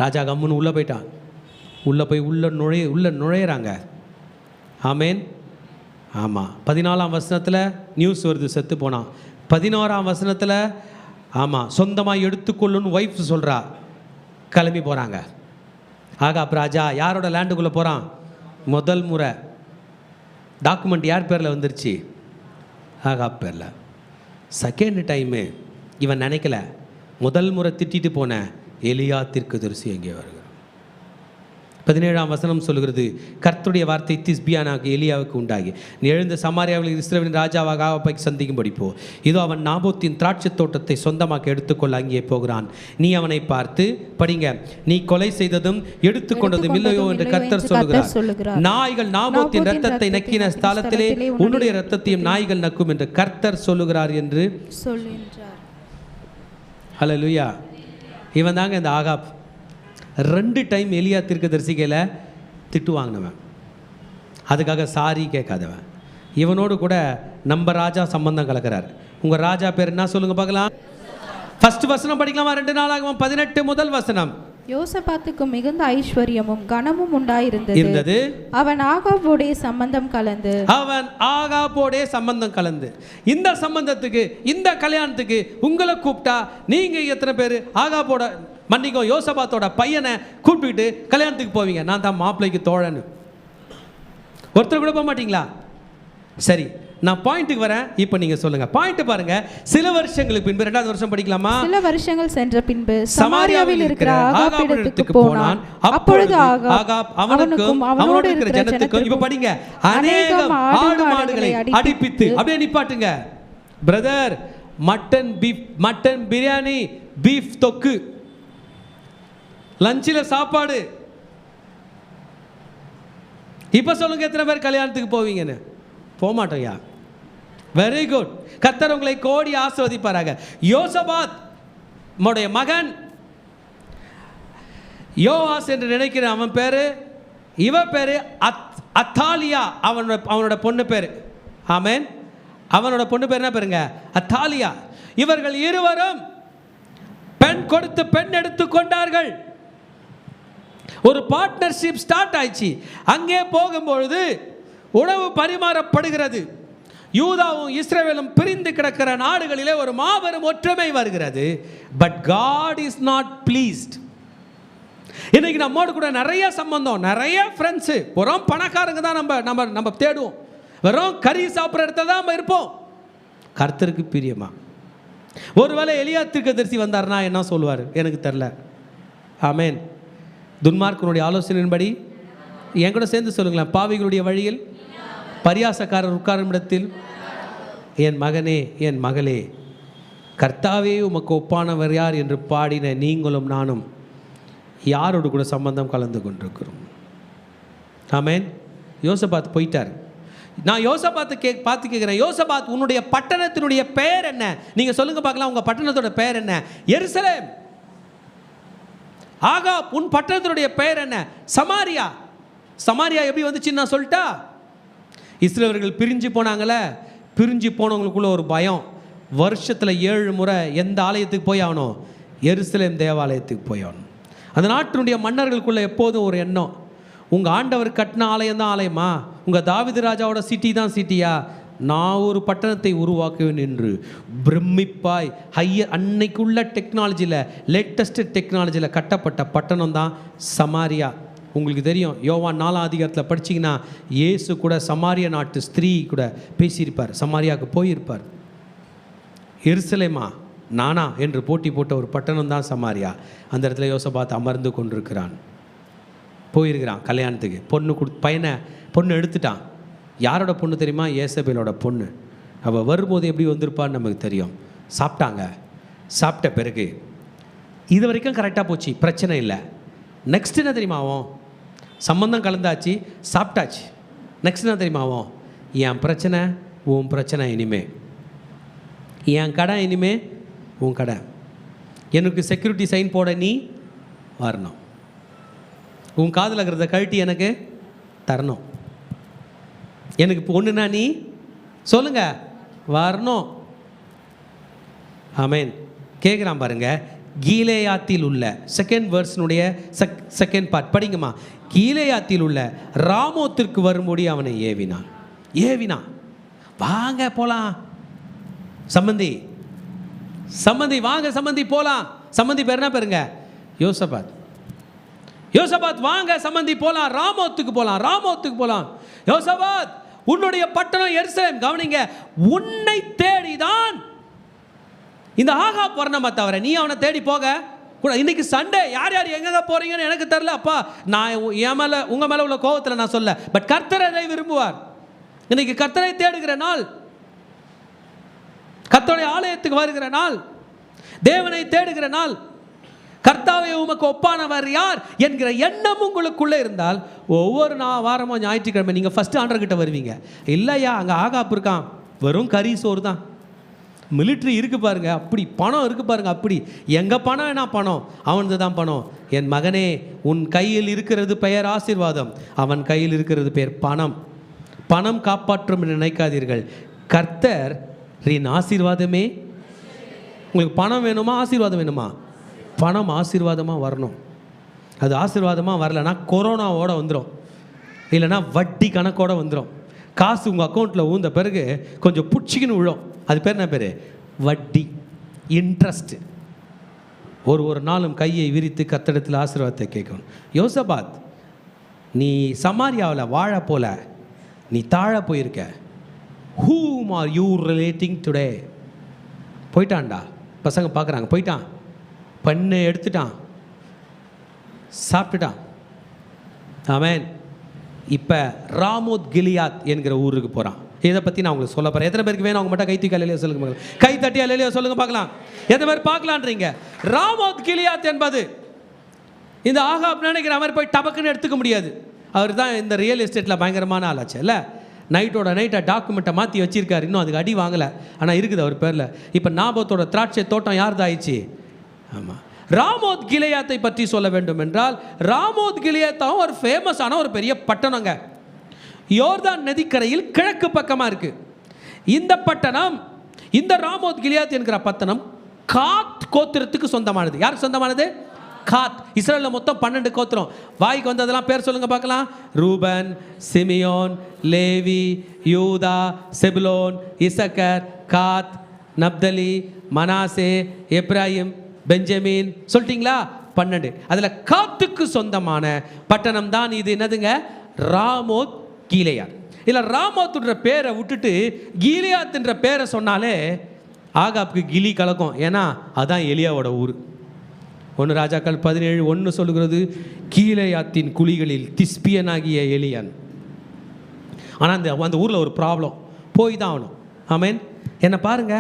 ராஜா கம்முன்னு உள்ளே போயிட்டான். உள்ளே போய் உள்ளே நுழையிறாங்க. ஆமேன். ஆமாம், 14ஆம் வசனத்தில் நியூஸ் வருது, செத்து போனான். 11ஆம் வசனத்தில் ஆமாம், சொந்தமாக எடுத்துக்கொள்ளுன்னு ஒய்ஃப் சொல்கிறா, கிளம்பி போகிறாங்க. ஆகாப் ராஜா யாரோட லேண்டுக்குள்ளே போகிறான்? முதல் முறை டாக்குமெண்ட் யார் பேரில் வந்துருச்சு? ஆகாப் பேரில். செகண்ட் டைமு இவன் நினைக்கல, முதல் முறை திட்டிட்டு போன எலியா தீர்க்கதரிசி எங்கே வருகிறான். 17ஆம் வசனம் சொல்கிறது, கர்த்தருடைய வார்த்தை திஸ்பியானாக எலியாவுக்கு உண்டாகி, நீ எழுந்த சமாரியாவில் இஸ்ரவேலின் ராஜாவாக ஆகாபை சந்திக்கும்படி போ. இதோ அவன் நாபோத்தின் திராட்சை தோட்டத்தை சொந்தமாக எடுத்துக்கொள்ள அங்கே போகிறான். நீ அவனை பார்த்து, படிங்க, நீ கொலை செய்ததும் எடுத்துக்கொண்டதும் இல்லையோ என்று கர்த்தர் சொல்லுகிறார். நாய்கள் நாபோத்தின் இரத்தத்தை நக்கின ஸ்தலத்திலே உன்னுடைய இரத்தத்தையும் நாய்கள் நக்கும் என்று கர்த்தர் சொல்லுகிறார் என்று சொல்லுகிறார். ஹல்லேலூயா. இவன் தாங்க இந்த ஆகாப். 2 டைம் எலியா தீர்க்கதரிசிகளை திட்டு வாங்கினவன், அதுக்காக சாரி கேட்காதவன். இவனோடு கூட நம்ம ராஜா சம்பந்தம் கலக்கிறார். உங்கள் ராஜா பேர் என்ன சொல்லுங்க பார்க்கலாம். ஃபர்ஸ்ட் வசனம் படிக்கலாமா? 2 நாளாகமம் 18 முதல் வசனம். யோசபாத்துக்கு மிகுந்த ஐஸ்வர்யமும் கனமும் உண்டாயிருந்தது. அவன் ஆகாபோடே சம்பந்தம் கலந்து இந்த சம்பந்தத்துக்கு, இந்த கல்யாணத்துக்கு உங்களை கூப்பிட்டா நீங்க எத்தனை பேர் ஆகாபோட மன்னிக்கோ யோசபாத்தோட பையனை கூப்பிட்டுக்கிட்டு கல்யாணத்துக்கு போவீங்க? நான் தான் மாப்பிள்ளைக்கு தோழன்னு. ஒருத்தர் கூட போக மாட்டீங்களா? சரி, நான் பாயிண்ட்டுக்கு வரேன். இப்போ நீங்க சொல்லுங்க, பாயிண்ட் பாருங்க. சில வருஷங்களுக்கு பின்பு, 2வது வருஷம் படிக்கலாமா? சில வருஷங்கள் சென்ற பின்பு சமாரியாவில் இருக்கிற ஆகாபிடத்துக்கு போனான். அப்பொழுது ஆகாப் அவனுக்கும் அவனோடு இருக்கிற ஜனத்துக்கும், இப்போ படிங்க, அநேகம் ஆடு மாடுகளை அடிப்பித்து, அப்படியே நிப்பாட்டுங்க பிரதர். மட்டன் பிரியாணி, பீஃப் தொக்கு, லஞ்சில் சாப்பாடு. இப்போ சொல்லுங்க, எத்தனை பேர் கல்யாணத்துக்கு போவீங்கன்னு? போக மாட்டோம்யா. Very good. கர்த்தர் உங்களை கோடி ஆசீர்வதிப்பாராக. யோசபாத் உடைய மகன் யோவாஸ் என்று நினைக்கிற அவன் பேரு, இவ பேரு அத்தாலியா, அவனோட பொண்ணு பேரு. ஆமென். அவனோட பொண்ணு பேர் என்ன பேருங்க? அத்தாலியா. இவர்கள் இருவரும் பெண் கொடுத்து பெண் எடுத்து கொண்டார்கள். ஒரு பார்ட்னர்ஷிப் ஸ்டார்ட் ஆயிடுச்சு. அங்கே போகும்பொழுது உணவு பரிமாறப்படுகிறது. யூதாவும் இஸ்ரவேலும் பிரிந்து கிடக்கிற நாடுகளிலே ஒரு மாபெரும் ஒற்றுமை வருகிறது. But God is not pleased. இன்னைக்கு நம்மோடு கூட நிறைய சம்பந்தம், நிறைய ஃப்ரெண்ட்ஸு, வெறும் பணக்காரங்க தான் நம்ம தேடுவோம். வெறும் கறி சாப்பிட்ற இடத்துல தான் நம்ம இருப்போம். கர்த்தருக்கு பிரியமா? ஒருவேளை எலியா தீர்க்கதரிசி வந்தார்னா என்ன சொல்லுவார் எனக்கு தெரில. ஆமென். துன்மார்க்கனுடைய ஆலோசனையின்படி என் கூட சேர்ந்து சொல்லுங்களேன். பாவிகளுடைய வழியில் பரியாசக்காரர் உட்காரும் இடத்தில் என் மகனே என் மகளே கர்த்தாவே உமக்கு ஒப்பானவர் யார் என்று பாடின நீங்களும் நானும் யாரோடு கூட சம்பந்தம் கலந்து கொண்டிருக்கிறோம். ஆமென். யோசபாத் போயிட்டார். நான் யோசபாத்து பார்த்து கேட்குறேன், யோசபாத் உன்னுடைய பட்டணத்தினுடைய பெயர் என்ன? நீங்கள் சொல்லுங்க பார்க்கலாம், உங்கள் பட்டணத்தோட பெயர் என்ன? எருசலேம். ஆகாப் உன் பட்டணத்தினுடைய பெயர் என்ன? சமாரியா. சமாரியா எப்படி வந்துச்சுன்னு நான் சொல்லிட்டா? இஸ்ரவேலர்கள் பிரிஞ்சு போனாங்களே, பிரிஞ்சு போனவங்களுக்குள்ள ஒரு பயம். வருஷத்தில் 7 முறை எந்த ஆலயத்துக்கு போய் ஆகணும்? எருசலேம் தேவாலயத்துக்கு போய் ஆகணும். அந்த நாட்டினுடைய மன்னர்களுக்குள்ள எப்போதும் ஒரு எண்ணம், உங்கள் ஆண்டவர் கட்டின ஆலயம் தான் ஆலயமா? உங்கள் தாவீது ராஜாவோட சிட்டி தான் சிட்டியா? நான் ஒரு பட்டணத்தை உருவாக்குவேன் என்று பிரமிப்பாய் அன்னைக்குள்ள டெக்னாலஜியில், லேட்டஸ்ட் டெக்னாலஜியில் கட்டப்பட்ட பட்டணம் தான் சமாரியா. உங்களுக்கு தெரியும், யோவான் 4ஆம் அதிகாரத்தில் படிச்சிங்கன்னா இயேசு கூட சமாரியா நாட்டு ஸ்திரீ கூட பேசியிருப்பார், சமாரியாவுக்கு போயிருப்பார். எருசலேமா நானா என்று போட்டி போட்ட ஒரு பட்டணம் தான் சமாரியா. அந்த இடத்துல யோசபாத் அமர்ந்து கொண்டிருக்கிறான். போயிருக்கிறான் கல்யாணத்துக்கு. பொண்ணு எடுத்துட்டான். யாரோட பொண்ணு தெரியுமா? ஏசபேலோட பொண்ணு. அவள் வரும்போது எப்படி வந்திருப்பான்னு நமக்கு தெரியும். சாப்பிட்டாங்க. சாப்பிட்ட பிறகு இது வரைக்கும் கரெக்டாக போச்சு, பிரச்சனை இல்லை. நெக்ஸ்ட் என்ன தெரியுமாவும்? சம்பந்தம் கலந்தாச்சு, சாப்பிட்டாச்சு. நெக்ஸ்ட் என்ன தெரியுமாவும்? என் பிரச்சனை உன் பிரச்சனை இனிமே, என் கடை இனிமே உன் கடை. எனக்கு செக்யூரிட்டி சைன் போட நீ வரணும். உன் காதில் இருக்கிறத கழட்டி எனக்கு தரணும். எனக்கு பொண்ணுனா நீ சொல்லுங்க வரணும். ஆமென். கேட்குறான் பாருங்க. கீலேயாத்தில் உள்ள செகண்ட் வேர்ஸ்னுடைய செகண்ட் பார்ட் படிங்கம்மா. கீலேயாத்தில் உள்ள ராமோத்திற்கு வரும்படி அவனை ஏவினான். வாங்க போலாம் சம்பந்தி வாங்க சம்பந்தி போலாம். சம்பந்தி பேர் என்ன பேருங்க? யோசபாத் வாங்க சம்பந்தி போலாம், ராமோத்துக்கு போலாம். யோசபாத் உன்னுடைய பட்டணம் எருசலேம். கவனிங்க, உன்னை தேடிதான் இந்த ஆகாப் வரணுமா தவிர நீ அவனை தேடி போக கூட. இன்னைக்கு சண்டே, யார் யார் எங்கே போகிறீங்கன்னு எனக்கு தெரில அப்பா. நான் என் மேலே உங்கள் மேலே உள்ள கோபத்தில் நான் சொல்ல, பட் கர்த்தர் அதை விரும்புவார். இன்னைக்கு கர்த்தரை தேடுகிற நாள், கர்த்தருடைய ஆலயத்துக்கு வருகிற நாள், தேவனை தேடுகிற நாள். கர்த்தாவே உமக்கு ஒப்பானவர் யார் என்கிற எண்ணம் உங்களுக்குள்ளே இருந்தால் ஒவ்வொரு வாரமும் ஞாயிற்றுக்கிழமை நீங்கள் ஃபஸ்ட்டு ஆண்டர்கிட்ட வருவீங்க. இல்லையா அங்கே ஆகாப் இருக்கான், வெறும் கறி சோறு தான். மிலிட்ரி இருக்குது பாருங்க, அப்படி பணம் இருக்குது பாருங்க, அப்படி எங்கள் பணம் என்ன பணம், அவனது தான் பணம். என் மகனே, உன் கையில் இருக்கிறது பெயர் ஆசீர்வாதம், அவன் கையில் இருக்கிறது பெயர் பணம். பணம் காப்பாற்றும் நினைக்காதீர்கள், கர்த்தர் ஆசீர்வாதமே. உங்களுக்கு பணம் வேணுமா, ஆசீர்வாதம் வேணுமா? பணம் ஆசீர்வாதமாக வரணும். அது ஆசீர்வாதமாக வரலைன்னா கொரோனாவோட வந்துடும், இல்லைன்னா வட்டி கணக்கோடு வந்துடும். காசு உங்கள் அக்கௌண்ட்டில் ஊந்த பிறகு கொஞ்சம் புடிச்சிக்கின்னு விழும். அது பேர் என்ன பேர்? வட்டி, இன்ட்ரெஸ்ட். ஒரு நாளும் கையை விரித்து கர்த்தரிடத்தில் ஆசீர்வாதத்தை கேட்கணும். யோசபாத், நீ சமாரியாவில் வாழ போல நீ தாழ போயிருக்க. whom are you relating today? போயிட்டான்டா, பசங்க பார்க்குறாங்க, போயிட்டான், பண்ணு எடுத்துட்டான், சாப்பிட்டுட்டான். ஆமென். இப்போ ராமோத் கிலியாத் என்கிற ஊருக்கு போகிறான். இதை பற்றி நான் உங்களுக்கு சொல்ல போகிறேன். எத்தனை பேருக்கு வேணும்? அவங்க மட்டும் கை தூக்கி அலையிலே சொல்லுங்க பார்க்கலாம். கை தட்டி அலையிலே சொல்லுங்க பார்க்கலாம். எத்தனை பேர் பார்க்கலான்றீங்க? ராமோத் கிலியாத் என்பது இந்த ஆகாப் நினைக்கிற மாதிரி போய் டபக்குன்னு எடுத்துக்க முடியாது. அவர் தான் இந்த ரியல் எஸ்டேட்டில் பயங்கரமான ஆளாச்சு இல்லை? நைட்டோட நைட்டை டாக்குமெண்ட்டை மாற்றி வச்சிருக்காரு, இன்னும் அதுக்கு அடி வாங்கலை, ஆனால் இருக்குது அவர் பேரில். இப்போ நாபோத்தோட திராட்சை தோட்டம் யார்தாயிடுச்சு? ஆமாம். ராமோத் கிலியாத்தை பற்றி சொல்ல வேண்டும் என்றால், ராமோத் கிலியாத்தும் ஒரு ஃபேமஸான ஒரு பெரிய பட்டணங்க. யோர்தான் நதிக்கரையில் கிழக்கு பக்கமாக இருக்குது இந்த பட்டணம். இந்த ராமோத் கிலியாத் என்கிற பட்டணம் காத் கோத்திரத்துக்கு சொந்தமானது. யாருக்கு சொந்தமானது? காத். இஸ்ரேலில் மொத்தம் 12 கோத்திரம். வாய்க்கு வந்ததெல்லாம் பேர் சொல்லுங்க பார்க்கலாம். ரூபன், சிமியோன், லேவி, யூதா, செபுலோன், இசக்கர், காத், நப்தலி, மனாசே, எப்ராயிம், பெஞ்சமின். சொல்லிட்டீங்களா? 12. அதில் காத்துக்கு சொந்தமான பட்டணம் தான் இது. என்னதுங்க? ராமோத் கிலியாத். இல்லை, ராமோத்துன்ற பேரை விட்டுட்டு கிலியாத்ன்ற பேரை சொன்னாலே ஆகாப்புக்கு கிளி கலக்கும். ஏன்னா அதான் எலியாவோட ஊர். 1 ராஜாக்கள் 17:1 சொல்லுகிறது, கீலேயாத்தின் குழிகளில் திஸ்பியனாகிய எலியான். ஆனால் அந்த ஊரில் ஒரு ப்ராப்ளம், போய் தான் ஆகணும். ஆமேன். என்ன பாருங்க,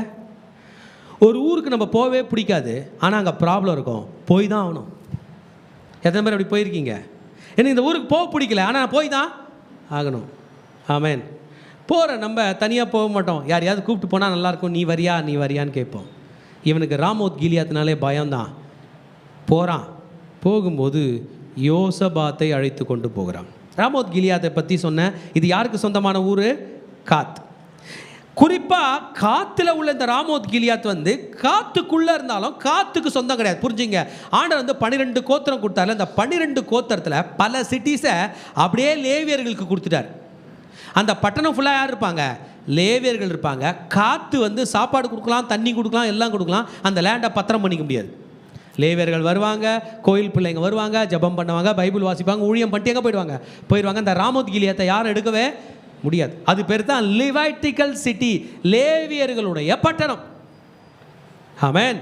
ஒரு ஊருக்கு நம்ம போகவே பிடிக்காது, ஆனால் அங்கே ப்ராப்ளம் இருக்கும், போய் தான் ஆகணும். எத்தனை பேர் அப்படி போயிருக்கீங்க? எனக்கு இந்த ஊருக்கு போக பிடிக்கல, ஆனால் போய் தான் ஆகணும். ஆமேன். போகிற நம்ம தனியாக போக மாட்டோம், யாரையாவது கூப்பிட்டு போனால் நல்லாயிருக்கும், நீ வரியா நீ வரியான்னு கேட்போம். இவனுக்கு ராமோத் கிலியாத்தினாலே பயம்தான். போகிறான். போகும்போது யோசபாத்தை அழைத்து கொண்டு போகிறான். ராமோத் கிலியாத்தை பற்றி சொன்னேன். இது யாருக்கு சொந்தமான ஊர்? காத். குறிப்பாக காத்தில் உள்ள இந்த ராமோத் கிலியாத் வந்து காத்துக்குள்ளே இருந்தாலும் காத்துக்கு சொந்தம் கிடையாது. புரிஞ்சுங்க. ஆண்டவர் வந்து 12 கோத்திரம் கொடுத்தாரு. அந்த 12 கோத்திரத்தில் பல சிட்டிஸை அப்படியே லேவியர்களுக்கு கொடுத்துட்டார். அந்த பட்டணம் ஃபுல்லாக யார் இருப்பாங்க? லேவியர்கள் இருப்பாங்க. காத்து வந்து சாப்பாடு கொடுக்கலாம், தண்ணி கொடுக்கலாம், எல்லாம் கொடுக்கலாம். அந்த லேண்டை பத்திரம் பண்ணிக்க முடியாது. லேவியர்கள் வருவாங்க, கோயில் பிள்ளைங்க வருவாங்க, ஜபம் பண்ணுவாங்க, பைபிள் வாசிப்பாங்க, ஊழியம் பண்ணிட்டு எங்கே போயிடுவாங்க. அந்த ராமோத் கிலியாத்தை யாரும் எடுக்கவே முடியாது. அது பேர் தான் லிவைட்டிக்கல் சிட்டி, லேவியர்களுடைய பட்டணம். ஆமென்.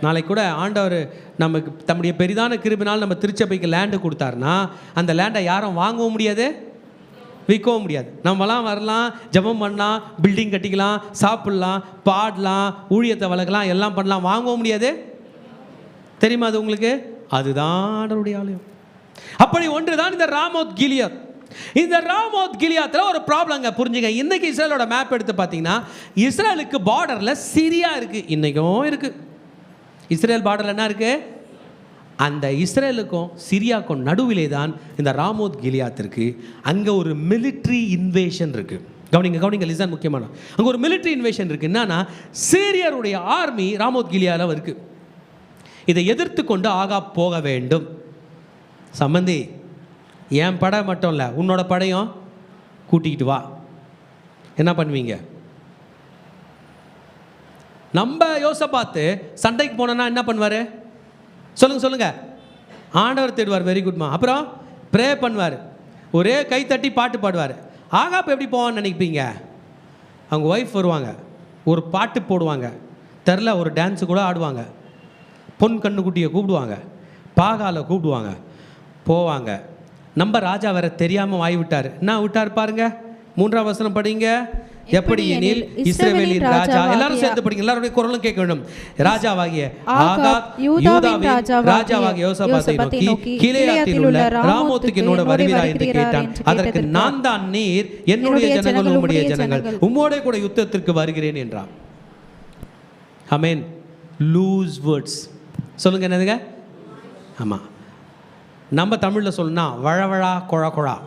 நாளைக்கு கூட ஆண்டவர் நமக்கு தம்முடைய பெரிதான கிருபினால் நம்ம திருச்சபைக்கு லேண்டு கொடுத்தாருன்னா அந்த லேண்டை யாரும் வாங்கவும் முடியாது, விற்கவும் முடியாது. நம்மலாம் வரலாம், ஜபம் பண்ணலாம், பில்டிங் கட்டிக்கலாம், சாப்பிட்லாம், பாடலாம், ஊழியத்தை வளர்க்கலாம், எல்லாம் பண்ணலாம், வாங்கவும் முடியாது. தெரியுமா அது உங்களுக்கு? அதுதான் ஆண்டவருடைய ஆலயம். அப்படி ஒன்று தான் இந்த ராமோத் கிலியாத். இந்த ராமோத் கிலியாத்தில் ஒரு ப்ராப்ளங்க. புரிஞ்சுங்க. இன்னைக்கு இஸ்ரேலோட மேப் எடுத்து பார்த்தீங்கன்னா இஸ்ரேலுக்கு பார்டரில் சிரியா இருக்குது, இன்றைக்கும் இருக்குது. இஸ்ரேல் பார்டரில் என்ன இருக்குது? அந்த இஸ்ரேலுக்கும் சிரியாவுக்கும் நடுவிலே தான் இந்த ராமோத் கிலியாத் இருக்குது. அங்கே ஒரு மிலிட்ரி இன்வேஷன் இருக்குது. கவனிங்க லிசன், முக்கியமான. அங்கே ஒரு மிலிட்ரி இன்வேஷன் இருக்குது. என்னன்னா, சீரியருடைய ஆர்மி ராமோத் கிலியாவில் இருக்குது. இதை எதிர்த்து கொண்டு ஆகாப் போக வேண்டும். சம்பந்தி, என் படை மட்டும் இல்லை, உன்னோட படையும் கூட்டிக்கிட்டு வா. என்ன பண்ணுவீங்க? நம்ம யோசபாத்து சண்டைக்கு போனோன்னா என்ன பண்ணுவார்? சொல்லுங்க. ஆண்டவர் தேடுவார். வெரி குட்மா. அப்புறம் ப்ரே பண்ணுவார், ஒரே கை தட்டி பாட்டு பாடுவார். ஆகாப் எப்படி போவான்னு நினைப்பீங்க? அவங்க ஒய்ஃப் வருவாங்க, ஒரு பாட்டு போடுவாங்க, தெரில ஒரு டான்ஸு கூட ஆடுவாங்க. பொன் கண்ணுக்குட்டியை கூப்பிடுவாங்க, பாகால கூப்பிடுவாங்க, போவாங்க. நம்ம ராஜா வேற தெரியாமல் வாய் விட்டார். என்ன விட்டார் பாருங்க, 3ஆம் வசனம் படிங்க. எப்படி எனில் இஸ்ரவேலின் ராஜா, எல்லாரும் சேர்ந்து படிங்க, எல்லாருடைய குரலும் கேட்க வேண்டும். ராஜாவாகிய ஆகாப் யூதாவின் ராஜாவாகிய யோசபாத்தை நோக்கி, கீலேயாத்தில் உள்ள ராமோத்துக்கு என்னோட வருவீரா என்று கேட்டான். அதற்கு நான் தான் நீர், என்னுடைய ஜனங்கள் உம்முடைய ஜனங்கள், உம்மோட கூட யுத்தத்திற்கு வருகிறேன் என்றான். ஆமென். லூஸ் வேர்ட்ஸ் சொல்லுங்க, என்னதுங்க? ஆமாம், நம்ம தமிழில் சொல்லணும்னா வழவழா கொழா கொழா.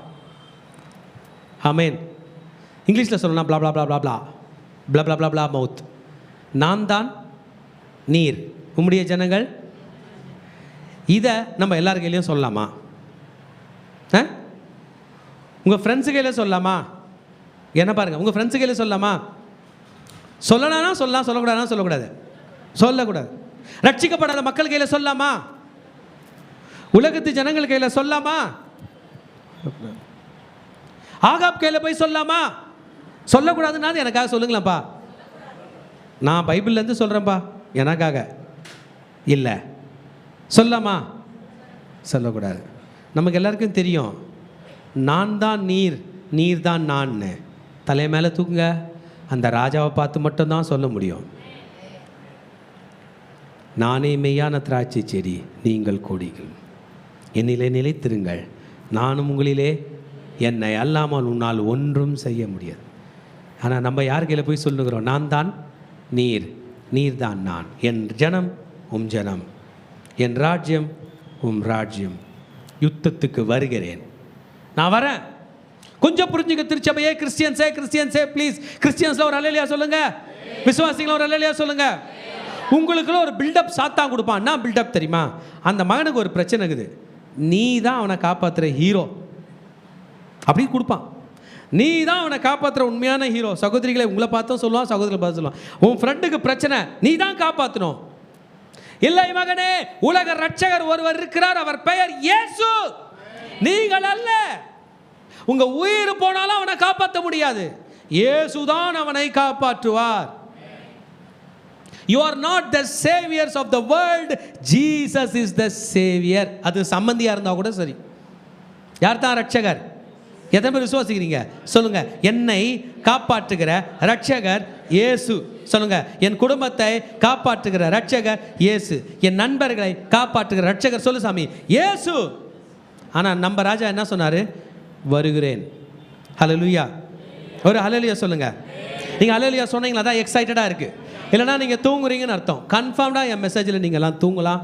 ஆமென். இங்கிலீஷில் சொல்லணும்னா பிளா பிளா பிளா பிளா பிளா பிளா பிளா பிளா பிளா மவுத். நான் தான் நீர், உம்முடைய ஜனங்கள். இதை நம்ம எல்லார் கையிலையும் சொல்லலாமா? உங்கள் ஃப்ரெண்ட்ஸு கையில் சொல்லலாமா? என்ன பாருங்கள், உங்கள் ஃப்ரெண்ட்ஸு கையில் சொல்லலாமா? சொல்லலாம்னா சொல்லலாம், சொல்லக்கூடாதுனா சொல்லக்கூடாது, சொல்லக்கூடாது. ரட்சிக்கப்படாத மக்கள் கையில் சொல்லலாமா? உலகத்து ஜனங்கள் கையில் சொல்லலாமா? ஆகாப் கையில் போய் சொல்லலாமா? சொல்லக்கூடாதுன்னா எனக்காக சொல்லுங்களேன்ப்பா. நான் பைபிள்லேருந்து சொல்கிறேன்ப்பா, எனக்காக இல்லை. சொல்லலாமா? சொல்லக்கூடாது. நமக்கு எல்லாருக்கும் தெரியும், நான் தான் நீர், நீர் தான் நான். தலை மேலே தூக்குங்க, அந்த ராஜாவை பார்த்து மட்டும்தான் சொல்ல முடியும். நானே மெய்யான திராட்சை செடி, நீங்கள் கொடிகள், என்னிலே நிலைத்திருங்கள், நானும் உங்களிலே, என்னை அல்லாமல் உன்னால் ஒன்றும் செய்ய முடியாது. ஆனால் நம்ம யார் கையில் போய் சொல்லுகிறோம்? நான் தான் நீர், நீர் தான் நான், என் ஜனம் உம் ஜனம், என் ராஜ்யம் உம் ராஜ்யம், யுத்தத்துக்கு வருகிறேன், நான் வரேன். கொஞ்சம் புரிஞ்சுக்க திருச்சபையே, கிறிஸ்டியன்ஸே ப்ளீஸ், கிறிஸ்டியன்ஸில் ஒரு அல்லேலூயா சொல்லுங்க, விசுவாசிகள் ஒரு அல்லேலூயா சொல்லுங்க. உங்களுக்குள்ள ஒரு பில்டப் சாத்தான் கொடுப்பான். என்ன பில்டப் தெரியுமா? அந்த மகனுக்கு ஒரு பிரச்சனை இருக்குது, நீ தான் அவனை காப்பாற்றுற ஹீரோ அப்படி கொடுப்பான். நீ தான் அவனை காப்பாற்றுற உண்மையான ஹீரோ. சகோதரிகளை உங்களை பார்த்தும் சொல்லுவான், சகோதரிகளை பார்த்து சொல்லுவான், உன் ஃப்ரெண்டுக்கு பிரச்சனை, நீ தான் காப்பாற்றணும். இல்லை மகனே, உலக ரட்சகர் ஒருவர் இருக்கிறார், அவர் பெயர் இயேசு, நீங்கள் அல்ல. உங்க உயிர் போனாலும் அவனை காப்பாற்ற முடியாது, இயேசு தான் அவனை காப்பாற்றுவார். You are not the saviors of the world, Jesus is the savior. அது சம்பந்தியா இருந்தா கூட சரி. யார் தான் ரட்சகர்? எத்தனை பேர் விசுவாசிக்கிறீங்க? சொல்லுங்க. என்னை காப்பாற்றுகிற ரட்சகர் இயேசு. சொல்லுங்க. என் குடும்பத்தை காப்பாற்றுகிற ரட்சகர் இயேசு. என் நண்பர்களை காப்பாற்றுகிற ரட்சகர் சொல்லு சாமி இயேசு. ஆனால் நம்ம ராஜா என்ன சொன்னார்? வருகிறேன். ஹல்லேலூயா. ஒரு ஹல்லேலூயா சொல்லுங்க. நீங்கள் ஹல்லேலூயா சொன்னீங்களா தான் எக்ஸைட்டடாக இருக்குது. இல்லைனா நீங்கள் தூங்குறீங்கன்னு அர்த்தம். கன்ஃபார்ம்டாக என் மெசேஜில் நீங்கள்லாம் தூங்கலாம்.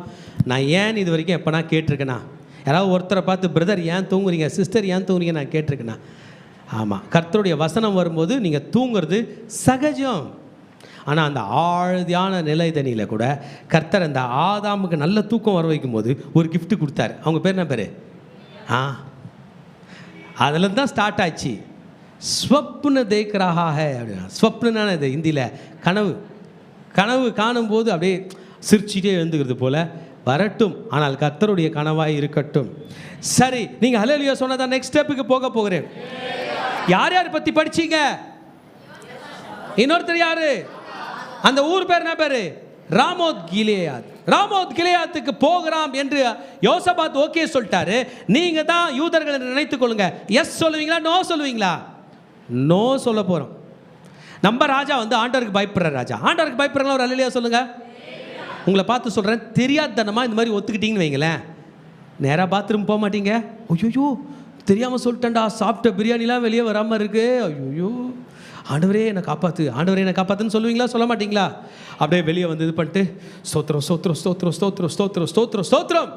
நான் ஏன் இது வரைக்கும் எப்போனா கேட்டிருக்கேனா? யாராவது ஒருத்தரை பார்த்து பிரதர் ஏன் தூங்குறீங்க, சிஸ்டர் ஏன் தூங்குறீங்க நான் கேட்டிருக்கேனா? ஆமாம், கர்த்தருடைய வசனம் வரும்போது நீங்கள் தூங்குறது சகஜம். ஆனால் அந்த ஆழ்தியான நிலைதனியில் கூட கர்த்தர் அந்த ஆதாமுக்கு நல்ல தூக்கம் வர வைக்கும் போது ஒரு கிஃப்ட் கொடுத்தாரு. அவங்க பேர் என்ன பேர்? அதில் தான் ஸ்டார்ட் ஆச்சு. ஸ்வப்ன தேக்ராஹா ஹே அப்படின்னா. ஸ்வப்னான இது ஹிந்தியில் கனவு. கனவு காணும்போது அப்படியே சிரிச்சிட்டே எழுந்துக்கிறது போல வரட்டும், ஆனால் கர்த்தருடைய கனவாய் இருக்கட்டும். சரி, நீங்கள் ஹல்லேலூயா சொன்னதான் நெக்ஸ்ட் ஸ்டெப்புக்கு போகிறேன். யார் யார் பற்றி படிச்சீங்க? இன்னொருத்தர் யாரு? அந்த ஊர் பேர் என்ன பேரு? ராமோத் கிலேயாத். ராமோத் கிலேயாத்துக்கு போகிறோம் என்று யோசபாத் ஓகே சொல்லிட்டாரு. நீங்க தான் யூதர்களை நினைத்துக் கொள்ளுங்க. எஸ் சொல்லுவீங்களா, நோ சொல்லுவீங்களா? நோ சொல்ல போறோம். நம்ம ராஜா வந்து ஆண்டவருக்கு பயப்படுற ராஜா. ஆண்டவருக்கு பயப்படுறவங்களா ஒரு அல்லேலூயா சொல்லுங்க. உங்களை பார்த்து சொல்கிறேன், தெரியாதனமாக இந்த மாதிரி ஒத்துக்கிட்டீங்கன்னு வைங்களேன், நேராக பாத்ரூம் போக மாட்டீங்க. ஐயோ தெரியாமல் சொல்லிட்டேன்டா, சாப்பிட்ட பிரியாணிலாம் வெளியே வராமல் இருக்கு, ஐயோ ஆண்டவரே என்னை காப்பாற்று, ஆண்டவரே என்னை காப்பாற்றுன்னு சொல்லுவீங்களா, சொல்ல மாட்டீங்களா? அப்படியே வெளியே வந்து இது பண்ணிட்டு ஸ்தோத்திரம் ஸ்தோத்திரம் ஸ்தோத்திரம் ஸ்தோத்திரம் ஸ்தோத்திரம் ஸ்தோத்திரம் ஸ்தோத்திரம்.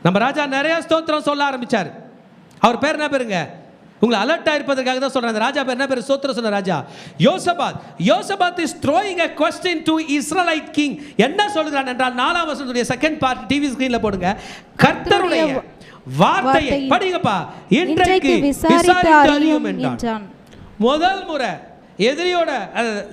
நம்ம ராஜா நிறையா ஸ்தோத்திரம் சொல்ல ஆரம்பித்தார். அவர் பேர் என்ன பேருங்க? உங்களை அலர்ட்டாக இருப்பதற்காக தான் சொல்கிறேன். அந்த ராஜா பேர் என்ன பேர்? ஸ்தோத்திரம் சொன்ன ராஜா யோசபாத். யோசபாத் is throwing a question to Israelite king. என்ன சொல்கிறான் என்றால் 4ஆம் வசனத்துடைய செகண்ட் பார்ட் டிவி ஸ்கிரீனில் போடுங்க. கர்த்தருடைய வார்த்தையை படிங்கப்பா, இன்றைக்கு விசாரித்து அறியும் என்றான். முதல் முறை எதிரியோட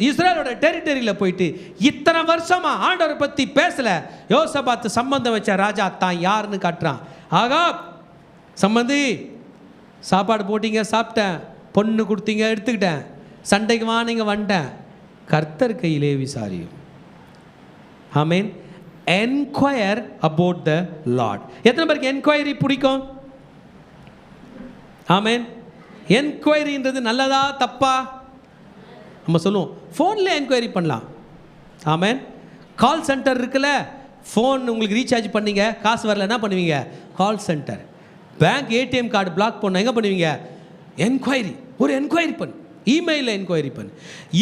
இஸ்ரேலோட டெரிட்டரியில் போயிட்டு இத்தனை வருஷமா ஆண்டவரை பற்றி பேசல யோசபாத் சம்பந்தம் வச்ச ராஜா தான் யாருன்னு காட்டுறான். ஆகா சம்பந்தி, சாப்பாடு போட்டிங்க சாப்பிட்டேன், பொண்ணு கொடுத்தீங்க எடுத்துக்கிட்டேன், சண்டைக்கு வாங்க வந்துட்டேன், கர்த்தர் கையிலே விசாரியும். ஆமேன். Enquire about the Lord. எத்தனை பேருக்கு என்கொயரி பிடிக்கும்? ஆமென். என்கொயரின்றது நல்லதா தப்பா? நம்ம சொல்லுவோம் ஃபோனில் என்கொயரி பண்ணலாம். ஆமென். கால் சென்டர் இருக்குல்ல, ஃபோன் உங்களுக்கு ரீசார்ஜ் பண்ணீங்க, காசு வரல, என்ன பண்ணுவீங்க? Call centre. Bank ATM card block பண்ண எங்கே பண்ணுவீங்க? என்கொயரி. ஒரு என்கொயரி பண்ணு, இமெயிலில் என்கொயரி பண்ணு.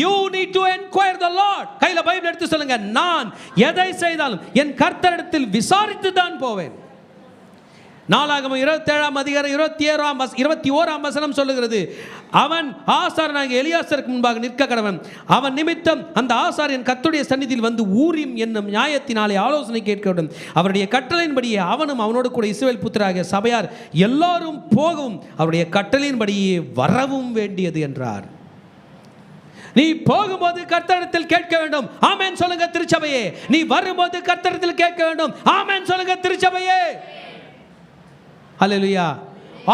You need to enquire the Lord. கையில் பைபிள் எடுத்து சொல்லுங்க, நான் எதை செய்தாலும் என் கர்த்தரிடத்தில் விசாரித்து தான் போவேன். நாளாகமம் 27ஆம் அதிகாரம் 21ஆம் வசனம் சொல்லுகிறது, அவன் ஆசாரியனாகிய எலியாசருக்கு முன்பாக நிற்க கடவன். அவன் நிமித்தம் அந்த ஆசாரியன் கர்த்தருடைய சந்நிதியில் வந்து ஊரீம் என்னும் நியாயத்தினாலே ஆலோசனை கேட்க வேண்டும். அவருடைய கட்டளையின்படியே அவனும் அவனோடு கூட இஸ்ரவேல் புத்திரராகிய சபையார் எல்லாரும் போகவும் அவருடைய கட்டளையின்படியே வரவும் வேண்டியது என்றார். நீ போகும்போது கர்த்தரிடத்தில் கேட்க வேண்டும். ஆமென் சொல்லுங்க திருச்சபையே. நீ வரும்போது கர்த்தரிடத்தில் கேட்க வேண்டும். ஆமென் சொல்லுங்க திருச்சபையே. ஹல்லேலூயா.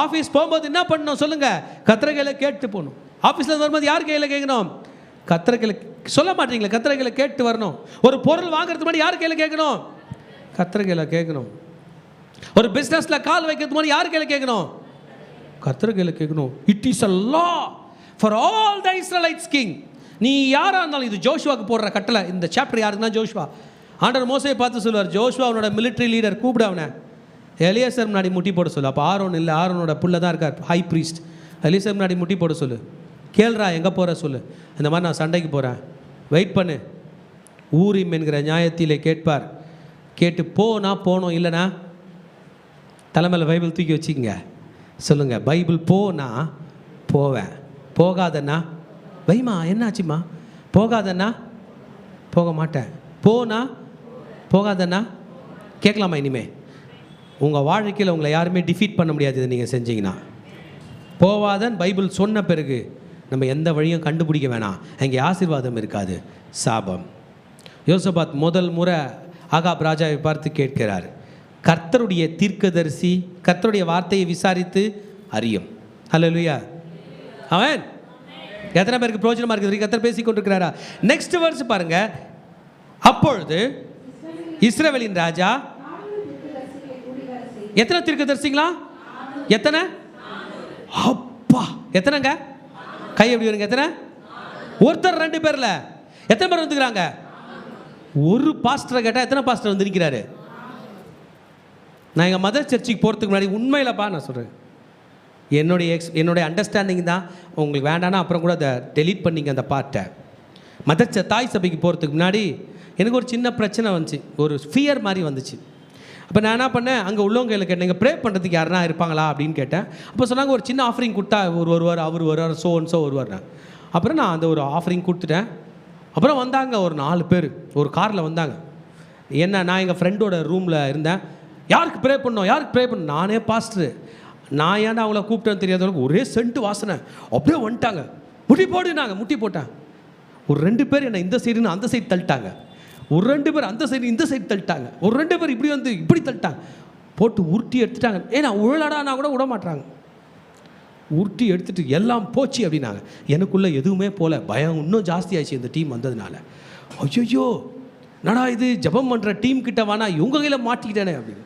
ஆஃபீஸ் போகும்போது என்ன பண்ணணும் சொல்லுங்க? கர்த்தர் கையில் கேட்டு போகணும். ஆஃபீஸில் வரும்போது யார் கையில் கேட்கணும்? கர்த்தர் கையில். சொல்ல மாட்டீங்களா? கர்த்தர் கையில் கேட்டு வரணும். ஒரு பொருள் வாங்குறதுக்கு முன்னாடி யார் கையில் கேட்கணும்? கர்த்தர் கையில் கேட்கணும். ஒரு பிஸ்னஸில் கால் வைக்கிறதுக்கு முன்னாடி யார் கையில் கேட்கணும்? கர்த்தர் கையில் கேட்கணும். It is a law for all the Israelites king. நீ யாராக இருந்தாலும், இது ஜோஷுவாக்கு போடுற கட்டளை. இந்த சாப்டர் யாருக்குன்னா ஜோஷுவா. ஆண்டவர் மோசையை பார்த்து சொல்லுவார், ஜோஷுவா அவனோட மிலிட்ரி லீடர், கூப்பிட அவனை. எலியாசர் முன்னாடி முட்டி போட சொல்லு. அப்போ ஆரோன் இல்லை, ஆரோனோட புள்ள தான் இருக்கார், ஹை ப்ரீஸ்ட். எலியாசர் முன்னாடி முட்டி போட சொல்லு. கேள்றா எங்கே போகிற சொல்லு. இந்த மாதிரி நான் சண்டைக்கு போகிறேன், வெயிட் பண்ணு. ஊரீம் என்கிற நியாயத்திலே கேட்பார். கேட்டு போனா போனோம், இல்லைனா தலைமையில் பைபிள் தூக்கி வச்சுக்கங்க. சொல்லுங்கள், பைபிள் போனா போவேன், போகாதண்ணா வைமா. என்னாச்சுமா? போகாதண்ணா போக மாட்டேன், போனா போகாதண்ணா கேட்கலாமா? இனிமே உங்கள் வாழ்க்கையில் உங்களை யாருமே டிஃபீட் பண்ண முடியாது இதை நீங்கள் செஞ்சீங்கன்னா. போவாதன் பைபிள் சொன்ன பிறகு நம்ம எந்த வழியும் கண்டுபிடிக்க வேணாம். அங்கே ஆசீர்வாதம் இருக்காது, சாபம். யோசபாத் முதல் முறை ஆகாப் ராஜாவை பார்த்து கேட்கிறார், கர்த்தருடைய தீர்க்கதரிசி கர்த்தருடைய வார்த்தையை விசாரித்து அறியும். ஹல்லேலூயா. ஆமென். எத்தனை பேருக்கு பிரயோஜனமாக இருக்குது? கர்த்தர் பேசி கொண்டிருக்கிறாரா? நெக்ஸ்ட் வேர்ஸ் பாருங்க. அப்பொழுது இஸ்ரவேலின் ராஜா எத்தனை தீர்க்கதரிசிங்களா? எத்தனை? அப்பா, எத்தனைங்க? கை எப்படி வருங்க? எத்தனை? ஒருத்தர், 2 பேர்ல எத்தனை பேர் வந்துக்கிறாங்க? ஒரு பாஸ்டரை கேட்டால் எத்தனை பாஸ்டர் வந்து நிற்கிறாரு? நான் எங்கள் மதர் சர்ச்சுக்கு போகிறதுக்கு முன்னாடி உண்மையிலப்பா நான் சொல்கிறேன், என்னுடைய அண்டர்ஸ்டாண்டிங் தான். உங்களுக்கு வேண்டானா அப்புறம் கூட அதை டெலீட் பண்ணிங்க அந்த பார்ட்டை. தாய் சபைக்கு போகிறதுக்கு முன்னாடி எனக்கு ஒரு சின்ன பிரச்சனை வந்துச்சு, ஒரு ஃபியர் மாதிரி வந்துச்சு. அப்போ நான் என்ன பண்ணேன், அங்கே உள்ளவங்க கேட்டேன், நீங்கள் ப்ரே பண்ணுறதுக்கு யாருனா இருப்பாங்களா அப்படின்னு கேட்டேன். அப்போ சொன்னாங்க, ஒரு சின்ன ஆஃபரிங் கொடுத்தா வருவார், அவர் வருவார், சோ வருவார். அப்புறம் நான் அந்த ஒரு ஆஃபரிங் கொடுத்துட்டேன். அப்புறம் வந்தாங்க ஒரு 4 பேர் ஒரு காரில் வந்தாங்க. என்ன, நான் எங்கள் ஃப்ரெண்டோட ரூமில் இருந்தேன். யாருக்கு ப்ரே பண்ணோம், யாருக்கு ப்ரே பண்ணோம்? நானே பாஸ்டரு. நான் ஏன்டா அவங்கள கூப்பிட்டேன்னு தெரியாதவங்களுக்கு ஒரே சென்ட் வாசனை. அப்படியே வந்துட்டாங்க, முட்டி போடுனாங்க. முட்டி போட்டேன். ஒரு 2 பேர் என்னை இந்த சைடுன்னு அந்த சைடு தள்ளிட்டாங்க. ஒரு 2 பேர் அந்த சைடு இந்த சைடு தள்ளிட்டாங்க. ஒரு 2 பேர் இப்படி வந்து இப்படி தள்ளிட்டாங்க. போட்டு உருட்டி எடுத்துட்டாங்க. ஏன்னா உழலாடானா கூட விட மாட்டாங்க. உருட்டி எடுத்துட்டு எல்லாம் போச்சு அப்படின்னாங்க. எனக்குள்ளே எதுவுமே போல, பயம் இன்னும் ஜாஸ்தி ஆயிடுச்சு இந்த டீம் வந்ததுனால. ஐயோ நடா இது, ஜபம் பண்ணுற டீம் கிட்ட வேணா, இவங்க கையில் மாட்டிக்கிட்டேனே அப்படின்னு.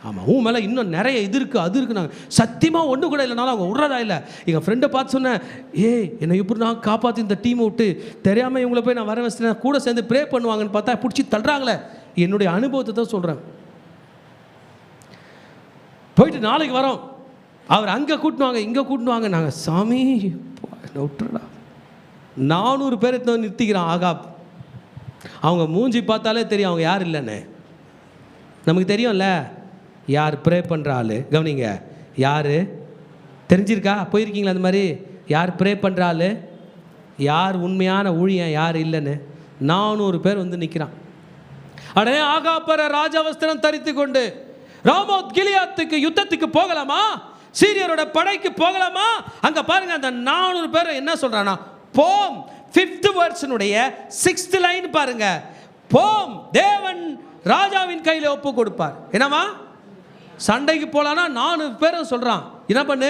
ஆமாம், உன் மேலே இன்னும் நிறைய இது இருக்குது அது இருக்குது. நாங்கள் சத்தியமாக ஒன்று கூட இல்லைனாலும் அவங்க விட்றதா இல்லை. எங்கள் ஃப்ரெண்டை பார்த்து சொன்னேன், என்னை எப்படி நான் காப்பாற்றி இந்த டீமை விட்டு தெரியாமல் இவங்களை போய் நான் வர வச்சுட்டேன், கூட சேர்ந்து ப்ரே பண்ணுவாங்கன்னு பார்த்தா பிடிச்சி தள்ளுறாங்களே. என்னுடைய அனுபவத்தை தான் சொல்கிறேன். போயிட்டு நாளைக்கு வரோம், அவர் அங்கே கூட்டினுவாங்க இங்கே கூட்டினுவாங்க. நாங்கள் சாமி விட்டுறா 400 பேர் எடுத்து நிறுத்திக்கிறான் ஆகாப். அவங்க மூஞ்சி பார்த்தாலே தெரியும் அவங்க யார் இல்லைன்னு. நமக்கு தெரியும்ல யார் ப்ரே பண்ணுற ஆள். கவனிங்க, யார் தெரிஞ்சிருக்கா? போயிருக்கீங்களா அந்த மாதிரி? யார் ப்ரே பண்ணுற ஆள், யார் உண்மையான ஊழியன், யார் இல்லைன்னு 400 பேர் வந்து நிற்கிறான். அடே ஆகாப்பர ராஜவஸ்திரம் தரித்து கொண்டு ராமோத் கிலியாத்துக்கு யுத்தத்துக்கு போகலாமா? சீரியரோட படைக்கு போகலாமா? அங்கே பாருங்க, அந்த 400 பேர் என்ன சொல்கிறானா, போம். 5th verse 6th லைன் பாருங்க, போம், தேவன் ராஜாவின் கையில் ஒப்பு கொடுப்பார். என்னவா? சண்டைக்கு போகலான்னா 4 பேரும் சொல்கிறான், என்ன பண்ணு,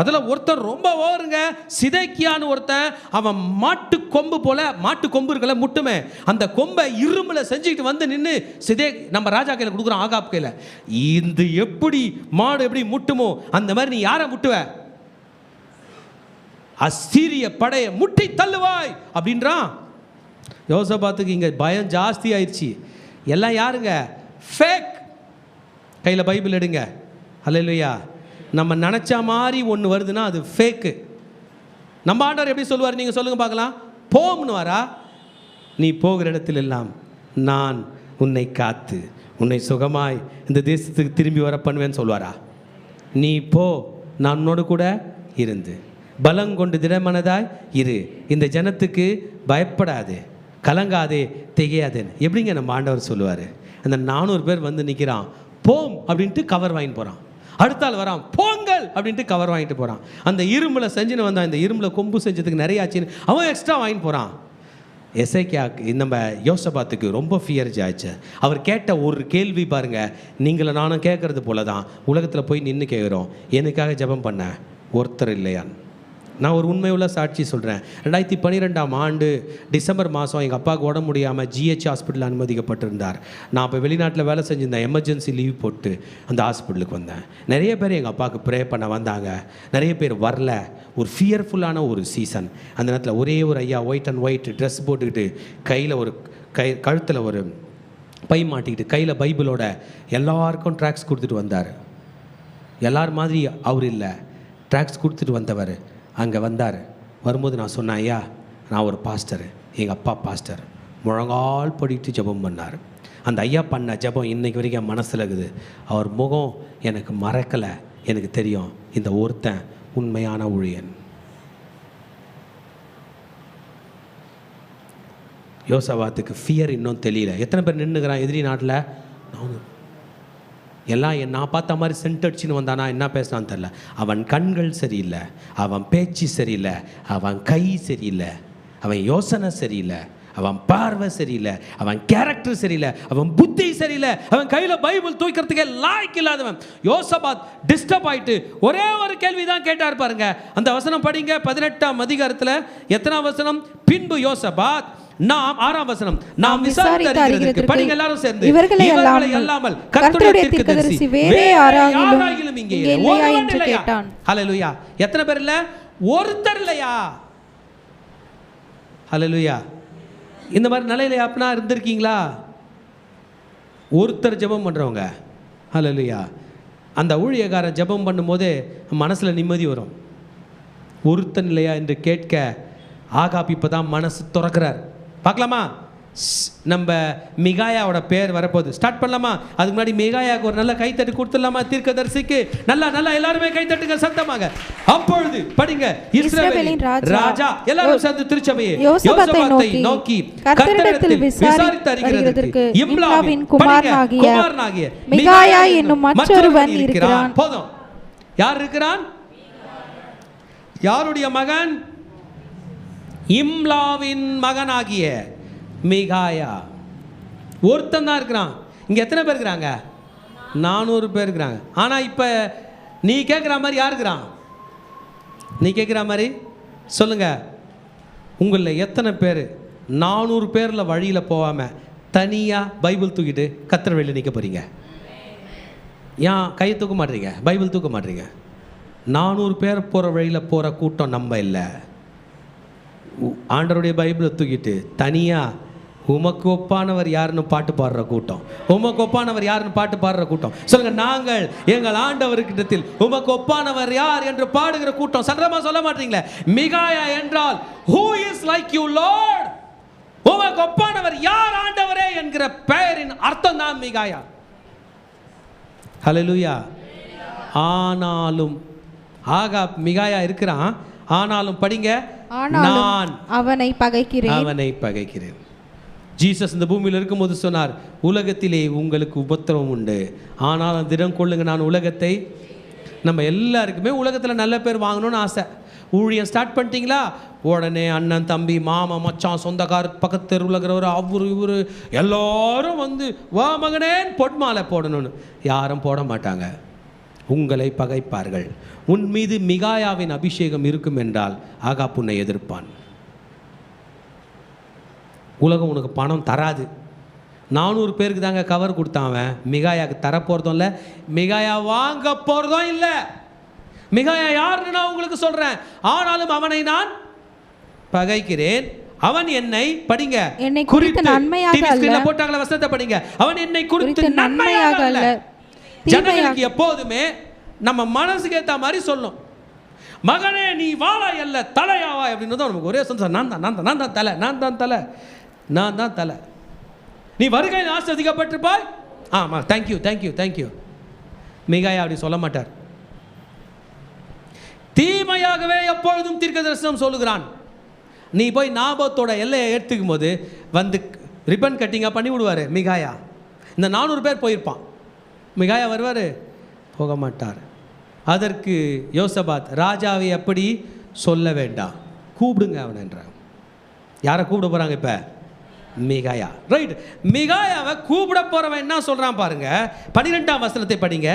அதில் ஒருத்தன் ரொம்ப ஓவருங்க. சிதைக்கியான்னு ஒருத்தன், அவன் மாட்டு கொம்பு போல, மாட்டு கொம்பு இருக்கல முட்டுமே, அந்த கொம்பை இரும்பில் செஞ்சுக்கிட்டு வந்து நின்று சிதை நம்ம ராஜா கையில் கொடுக்குறான், ஆகாப் கையில். இந்த எப்படி மாடு எப்படி முட்டுமோ அந்த மாதிரி நீ யாரை முட்டுவ? அசீரிய படையை முட்டி தள்ளுவாய் அப்படின்றான். யோசபாத்துக்கு இங்கே பயம் ஜாஸ்தி ஆயிடுச்சு. எல்லாம் யாருங்க? ஃபேக். கையில் பைபிள் எடுங்க. அல்லேலூயா. நம்ம நினச்ச மாதிரி ஒன்று வருதுன்னா அது ஃபேக்கு. நம்ம ஆண்டவர் எப்படி சொல்லுவார்? நீங்கள் சொல்லுங்கள் பார்க்கலாம். போம்னு வரா, நீ போகிற இடத்துல எல்லாம் நான் உன்னை காத்து உன்னை சுகமாய் இந்த தேசத்துக்கு திரும்பி வர பண்ணுவேன்னு சொல்லுவாரா? நீ போ, நான் உன்னோடு கூட இருந்து பலங்கொண்டு திடமனதாய் இரு, இந்த ஜனத்துக்கு பயப்படாதே, கலங்காதே, திகையாதேன்னு எப்படிங்க நம்ம ஆண்டவர் சொல்லுவார்? அந்த 400 பேர் வந்து நிற்கிறான், போம் அப்படின்ட்டு கவர் வாங்கிட்டு போகிறான். அடுத்த ஆள் வரான், போங்கள் அப்படின்ட்டு கவர் வாங்கிட்டு போகிறான். அந்த இரும்பில் செஞ்சுன்னு வந்தான், இந்த இரும்பில் கொம்பு செஞ்சதுக்கு நிறைய ஆச்சுன்னு அவன் எக்ஸ்ட்ரா வாங்கிட்டு போகிறான். எசேக்கியாவுக்கு நம்ம யோசபாத்துக்கு ரொம்ப ஃபியர் ஆயிடுச்சு. அவர் கேட்ட ஒரு கேள்வி பாருங்கள், நீங்களும் நானும் கேட்குறது போல தான் உலகத்தில் போய் நின்று கேட்குறோம், எனக்காக ஜெபம் பண்ண ஒருத்தர் இல்லையான்னு. நான் ஒரு உண்மையுள்ள சாட்சி சொல்கிறேன். 2012ஆம் ஆண்டு டிசம்பர் மாதம் எங்கள் அப்பாவுக்கு உடம்பு முடியாமல் ஜிஹெச் ஹாஸ்பிட்டலில் அனுமதிக்கப்பட்டிருந்தார். நான் இப்போ வெளிநாட்டில் வேலை செஞ்சுருந்தேன். எமர்ஜென்சி லீவ் போட்டு அந்த ஹாஸ்பிட்டலுக்கு வந்தேன். நிறைய பேர் எங்கள் அப்பாவுக்கு ப்ரே பண்ண வந்தாங்க, நிறைய பேர் வரல. ஒரு ஃபியர்ஃபுல்லான ஒரு சீசன். அந்த நேரத்தில் ஒரே ஒரு ஐயா ஒயிட் அண்ட் ஒயிட் ட்ரெஸ் போட்டுக்கிட்டு கையில் ஒரு கழுத்தில் ஒரு பை மாட்டிக்கிட்டு கையில் பைபிளோட எல்லாருக்கும் ட்ராக்ஸ் கொடுத்துட்டு வந்தார். எல்லார் மாதிரி அவர் இல்லை, ட்ராக்ஸ் கொடுத்துட்டு வந்தவர் அங்கே வந்தார். வரும்போது நான் சொன்னேன், ஐயா நான் ஒரு பாஸ்டர், எங்கள் அப்பா பாஸ்டர். முழங்கால் படிட்டு ஜெபம் பண்ணார். அந்த ஐயா பண்ண ஜெபம் இன்னைக்கு வரைக்கும் என் மனசில் இருக்குது. அவர் முகம் எனக்கு மறக்கலை. எனக்கு தெரியும் இந்த ஒருத்தன் உண்மையான ஊழியன். யோசபாத்துக்கு ஃபியர் இன்னும் தெரியல. எத்தனை பேர் நின்றுக்கிறான் எதிரி நாட்டில்? எல்லாம் நான் பார்த்த மாதிரி சென்டடிச்சின்னு வந்தானா என்ன பேசினான்னு தெரில. அவன் கண்கள் சரியில்லை, அவன் பேச்சு சரியில்லை, அவன் கை சரியில்லை, அவன் யோசனை சரியில்லை, அவன் பார்வை சரியில்லை, அவன் கேரக்டர் சரியில்லை, அவன் புத்தி சரியில்லை, அவன் கையில் பைபிள் தூக்கிறதுக்கே லாய்க்கு இல்லாதவன். யோசபாத் டிஸ்டர்ப் ஆகிட்டு ஒரே ஒரு கேள்வி தான் கேட்டார் பாருங்க. அந்த வசனம் படிங்க, 18ஆம் அதிகாரத்தில் எத்தனாம் வசனம்? பின்பு யோசபாத் நாம் 6ஆம் வசனம், நாம் விசாரித்து படிங்க எல்லாரும் சேர்ந்து, இவர்களை அல்லாமல் கர்த்தருடைய தீர்க்கதரிசி வேறே யாராகிலும் இங்கே இல்லையா என்று கேட்டான். ஹல்லேலூயா. எத்தனை பேர் இல்ல? ஒருத்தர் இல்லையா? ஹல்லேலூயா. இந்த மாதிரி நிலையில அப்பனா இருந்திருக்கீங்களா? ஒருத்தர் ஜெபம் பண்றவங்க. ஹல்லேலூயா. அந்த ஊழியக்காரன் ஜெபம் பண்ணும்போது மனசுல நிம்மதி வரும். ஒருத்தன் இல்லையா என்று கேட்க ஆகாப் இப்பதான் மனசு திறக்கிறார். பார்க்கலாமா? நம்ம மிகாயாவோட பேர் வரப்போகுது. ஸ்டார்ட் பண்ணலாமா? அதுக்கு முன்னாடி மிகாயாவுக்கு ஒரு நல்ல கைத்தட்டு கொடுத்துடலாமா? தீர்க்கதரிசிக்கு நல்லா எல்லாருமே கைத்தட்டுங்க சத்தமாக. அப்பொழுது படிங்க, இஸ்ரவேலின் ராஜா எல்லாரும் சேர்ந்து திருச்சபையை யோசபாத்தை நோக்கி கர்த்தரிடத்தில் விசாரித்து அறிகிறதற்கு இம்லாவின் குமாரனாகிய மிகாயா என்னும் மற்றொருவன் இருக்கிறான். போதும். யார் இருக்கிறான்? யாருடைய மகன்? இம்லாவின் மகனாகிய மிகாயா. ஒருத்தன் தான் இருக்கிறான். இங்கே எத்தனை பேர் இருக்கிறாங்க? 400 பேர் இருக்கிறாங்க. ஆனால் இப்போ நீ கேட்குற மாதிரி யார் இருக்கிறான்? நீ கேட்குற மாதிரி சொல்லுங்க. உங்களில் எத்தனை பேர் 400 பேரில் வழியில் போகாமல் தனியாக பைபிள் தூக்கிட்டு கர்த்தர் வெளியில் நிற்க போகிறீங்க? ஏன் கையை தூக்க மாட்டீங்க? பைபிள் தூக்க மாட்டீங்க? 400 பேர் போகிற வழியில் போகிற கூட்டம் நம்ம இல்லை. ஆண்டவருடைய பைபிளை தூக்கிட்டு தனியாக உமக்கு ஒப்பானவர் யாருன்னு பாட்டு பாடுற கூட்டம். உமக்கு ஒப்பானவர் யாருன்னு பாட்டு பாடுற கூட்டம். சொல்லுங்க, நாங்கள் எங்கள் ஆண்டவர்கிட்டத்தில் உமக்கு ஒப்பானவர் யார் என்று பாடுகிற கூட்டம். சங்கரமா சொல்ல மாட்டீங்களே? மிகாயா என்றால் who is like you Lord, உமக்கு ஒப்பானவர் யார் ஆண்டவரே என்கிற பெயரின் அர்த்தம் தான் மிகாயா. ஹல்லேலூயா. ஆனாலும் ஆகாப் மிகாயா இருக்கிறான். ஆனாலும் படிங்க, நான் அவனை பகைக்கிறேன். ஜீசஸ் இந்த பூமியில் இருக்கும்போது சொன்னார், உலகத்திலே உங்களுக்கு உபத்திரவம் உண்டு, ஆனாலும் திடம் கொள்ளுங்க, நான் உலகத்தை. நம்ம எல்லாருக்குமே உலகத்தில் நல்ல பேர் வாங்கணும்னு ஆசை. ஊழியம் ஸ்டார்ட் பண்ணிட்டீங்களா? உடனே அண்ணன், தம்பி, மாமா, மச்சான், சொந்தக்கார், பக்கத்து தெருவில் இருக்கிறவர், அவரு இவர் எல்லாரும் வந்து வா மகனேன்னு பொட்மாலை போடணும்னு. யாரும் போட மாட்டாங்க. உங்களை பகைப்பார்கள். உன் மீது மிகாயாவின் அபிஷேகம் இருக்கும் என்றால் ஆகாப் உன்னை எதிர்ப்பான். உலகம் உனக்கு பணம் தராது. 400 பேருக்கு தாங்க கவர் கொடுத்தான். மிகாயாவுக்கு தரப்போகிறதும் இல்லை, மிகாயா வாங்க போகிறதும் இல்லை. மிகாயா யாருன்னு நான் உங்களுக்கு சொல்கிறேன். ஆனாலும் அவனை நான் பகைக்கிறேன். அவன் என்னை படிங்க, என்னை குறித்து நன்மையாக அல்ல. போட்டாங்கள வசனத்தை படிங்க. அவன் என்னை குறித்து நன்மையாக அல்ல. ஜனங்களுக்கு எப்போதுமே நம்ம மனசுக்கு ஏற்ற மாதிரி சொல்லும். மகனே நீ வாழாய் அல்ல தலையாவா அப்படின்னு தான் நமக்கு ஒரே சந்தோஷம். நான் தான் தலை, நான் தான் தலை. நீ வருகையில் ஆசீர்வதிக்கப்பட்டிருப்பாய். ஆமாம், தேங்க்யூ. மிகாயா அப்படி சொல்ல மாட்டார். தீமையாகவே எப்பொழுதும் தீர்க்கதரிசனம் சொல்லுகிறான். நீ போய் நாபோத்தோட எல்லையை எடுத்துக்கும் போது வந்து ரிப்பன் கட்டிங்காக பண்ணி விடுவார் மிகாயா. இந்த 400 பேர் போயிருப்பான். மிகாயா வருவார்? போக மாட்டார். அதற்கு யோசபாத், ராஜாவை எப்படி சொல்ல வேண்டாம், கூப்பிடுங்க அவன் என்றான். யாரை கூப்பிட போகிறாங்க இப்போ? மிகாயா. ரைட். மிகாயாவை கூப்பிட போறவன் என்ன சொல்றான் பாருங்க. 12ஆம் வசனத்தை படிங்க.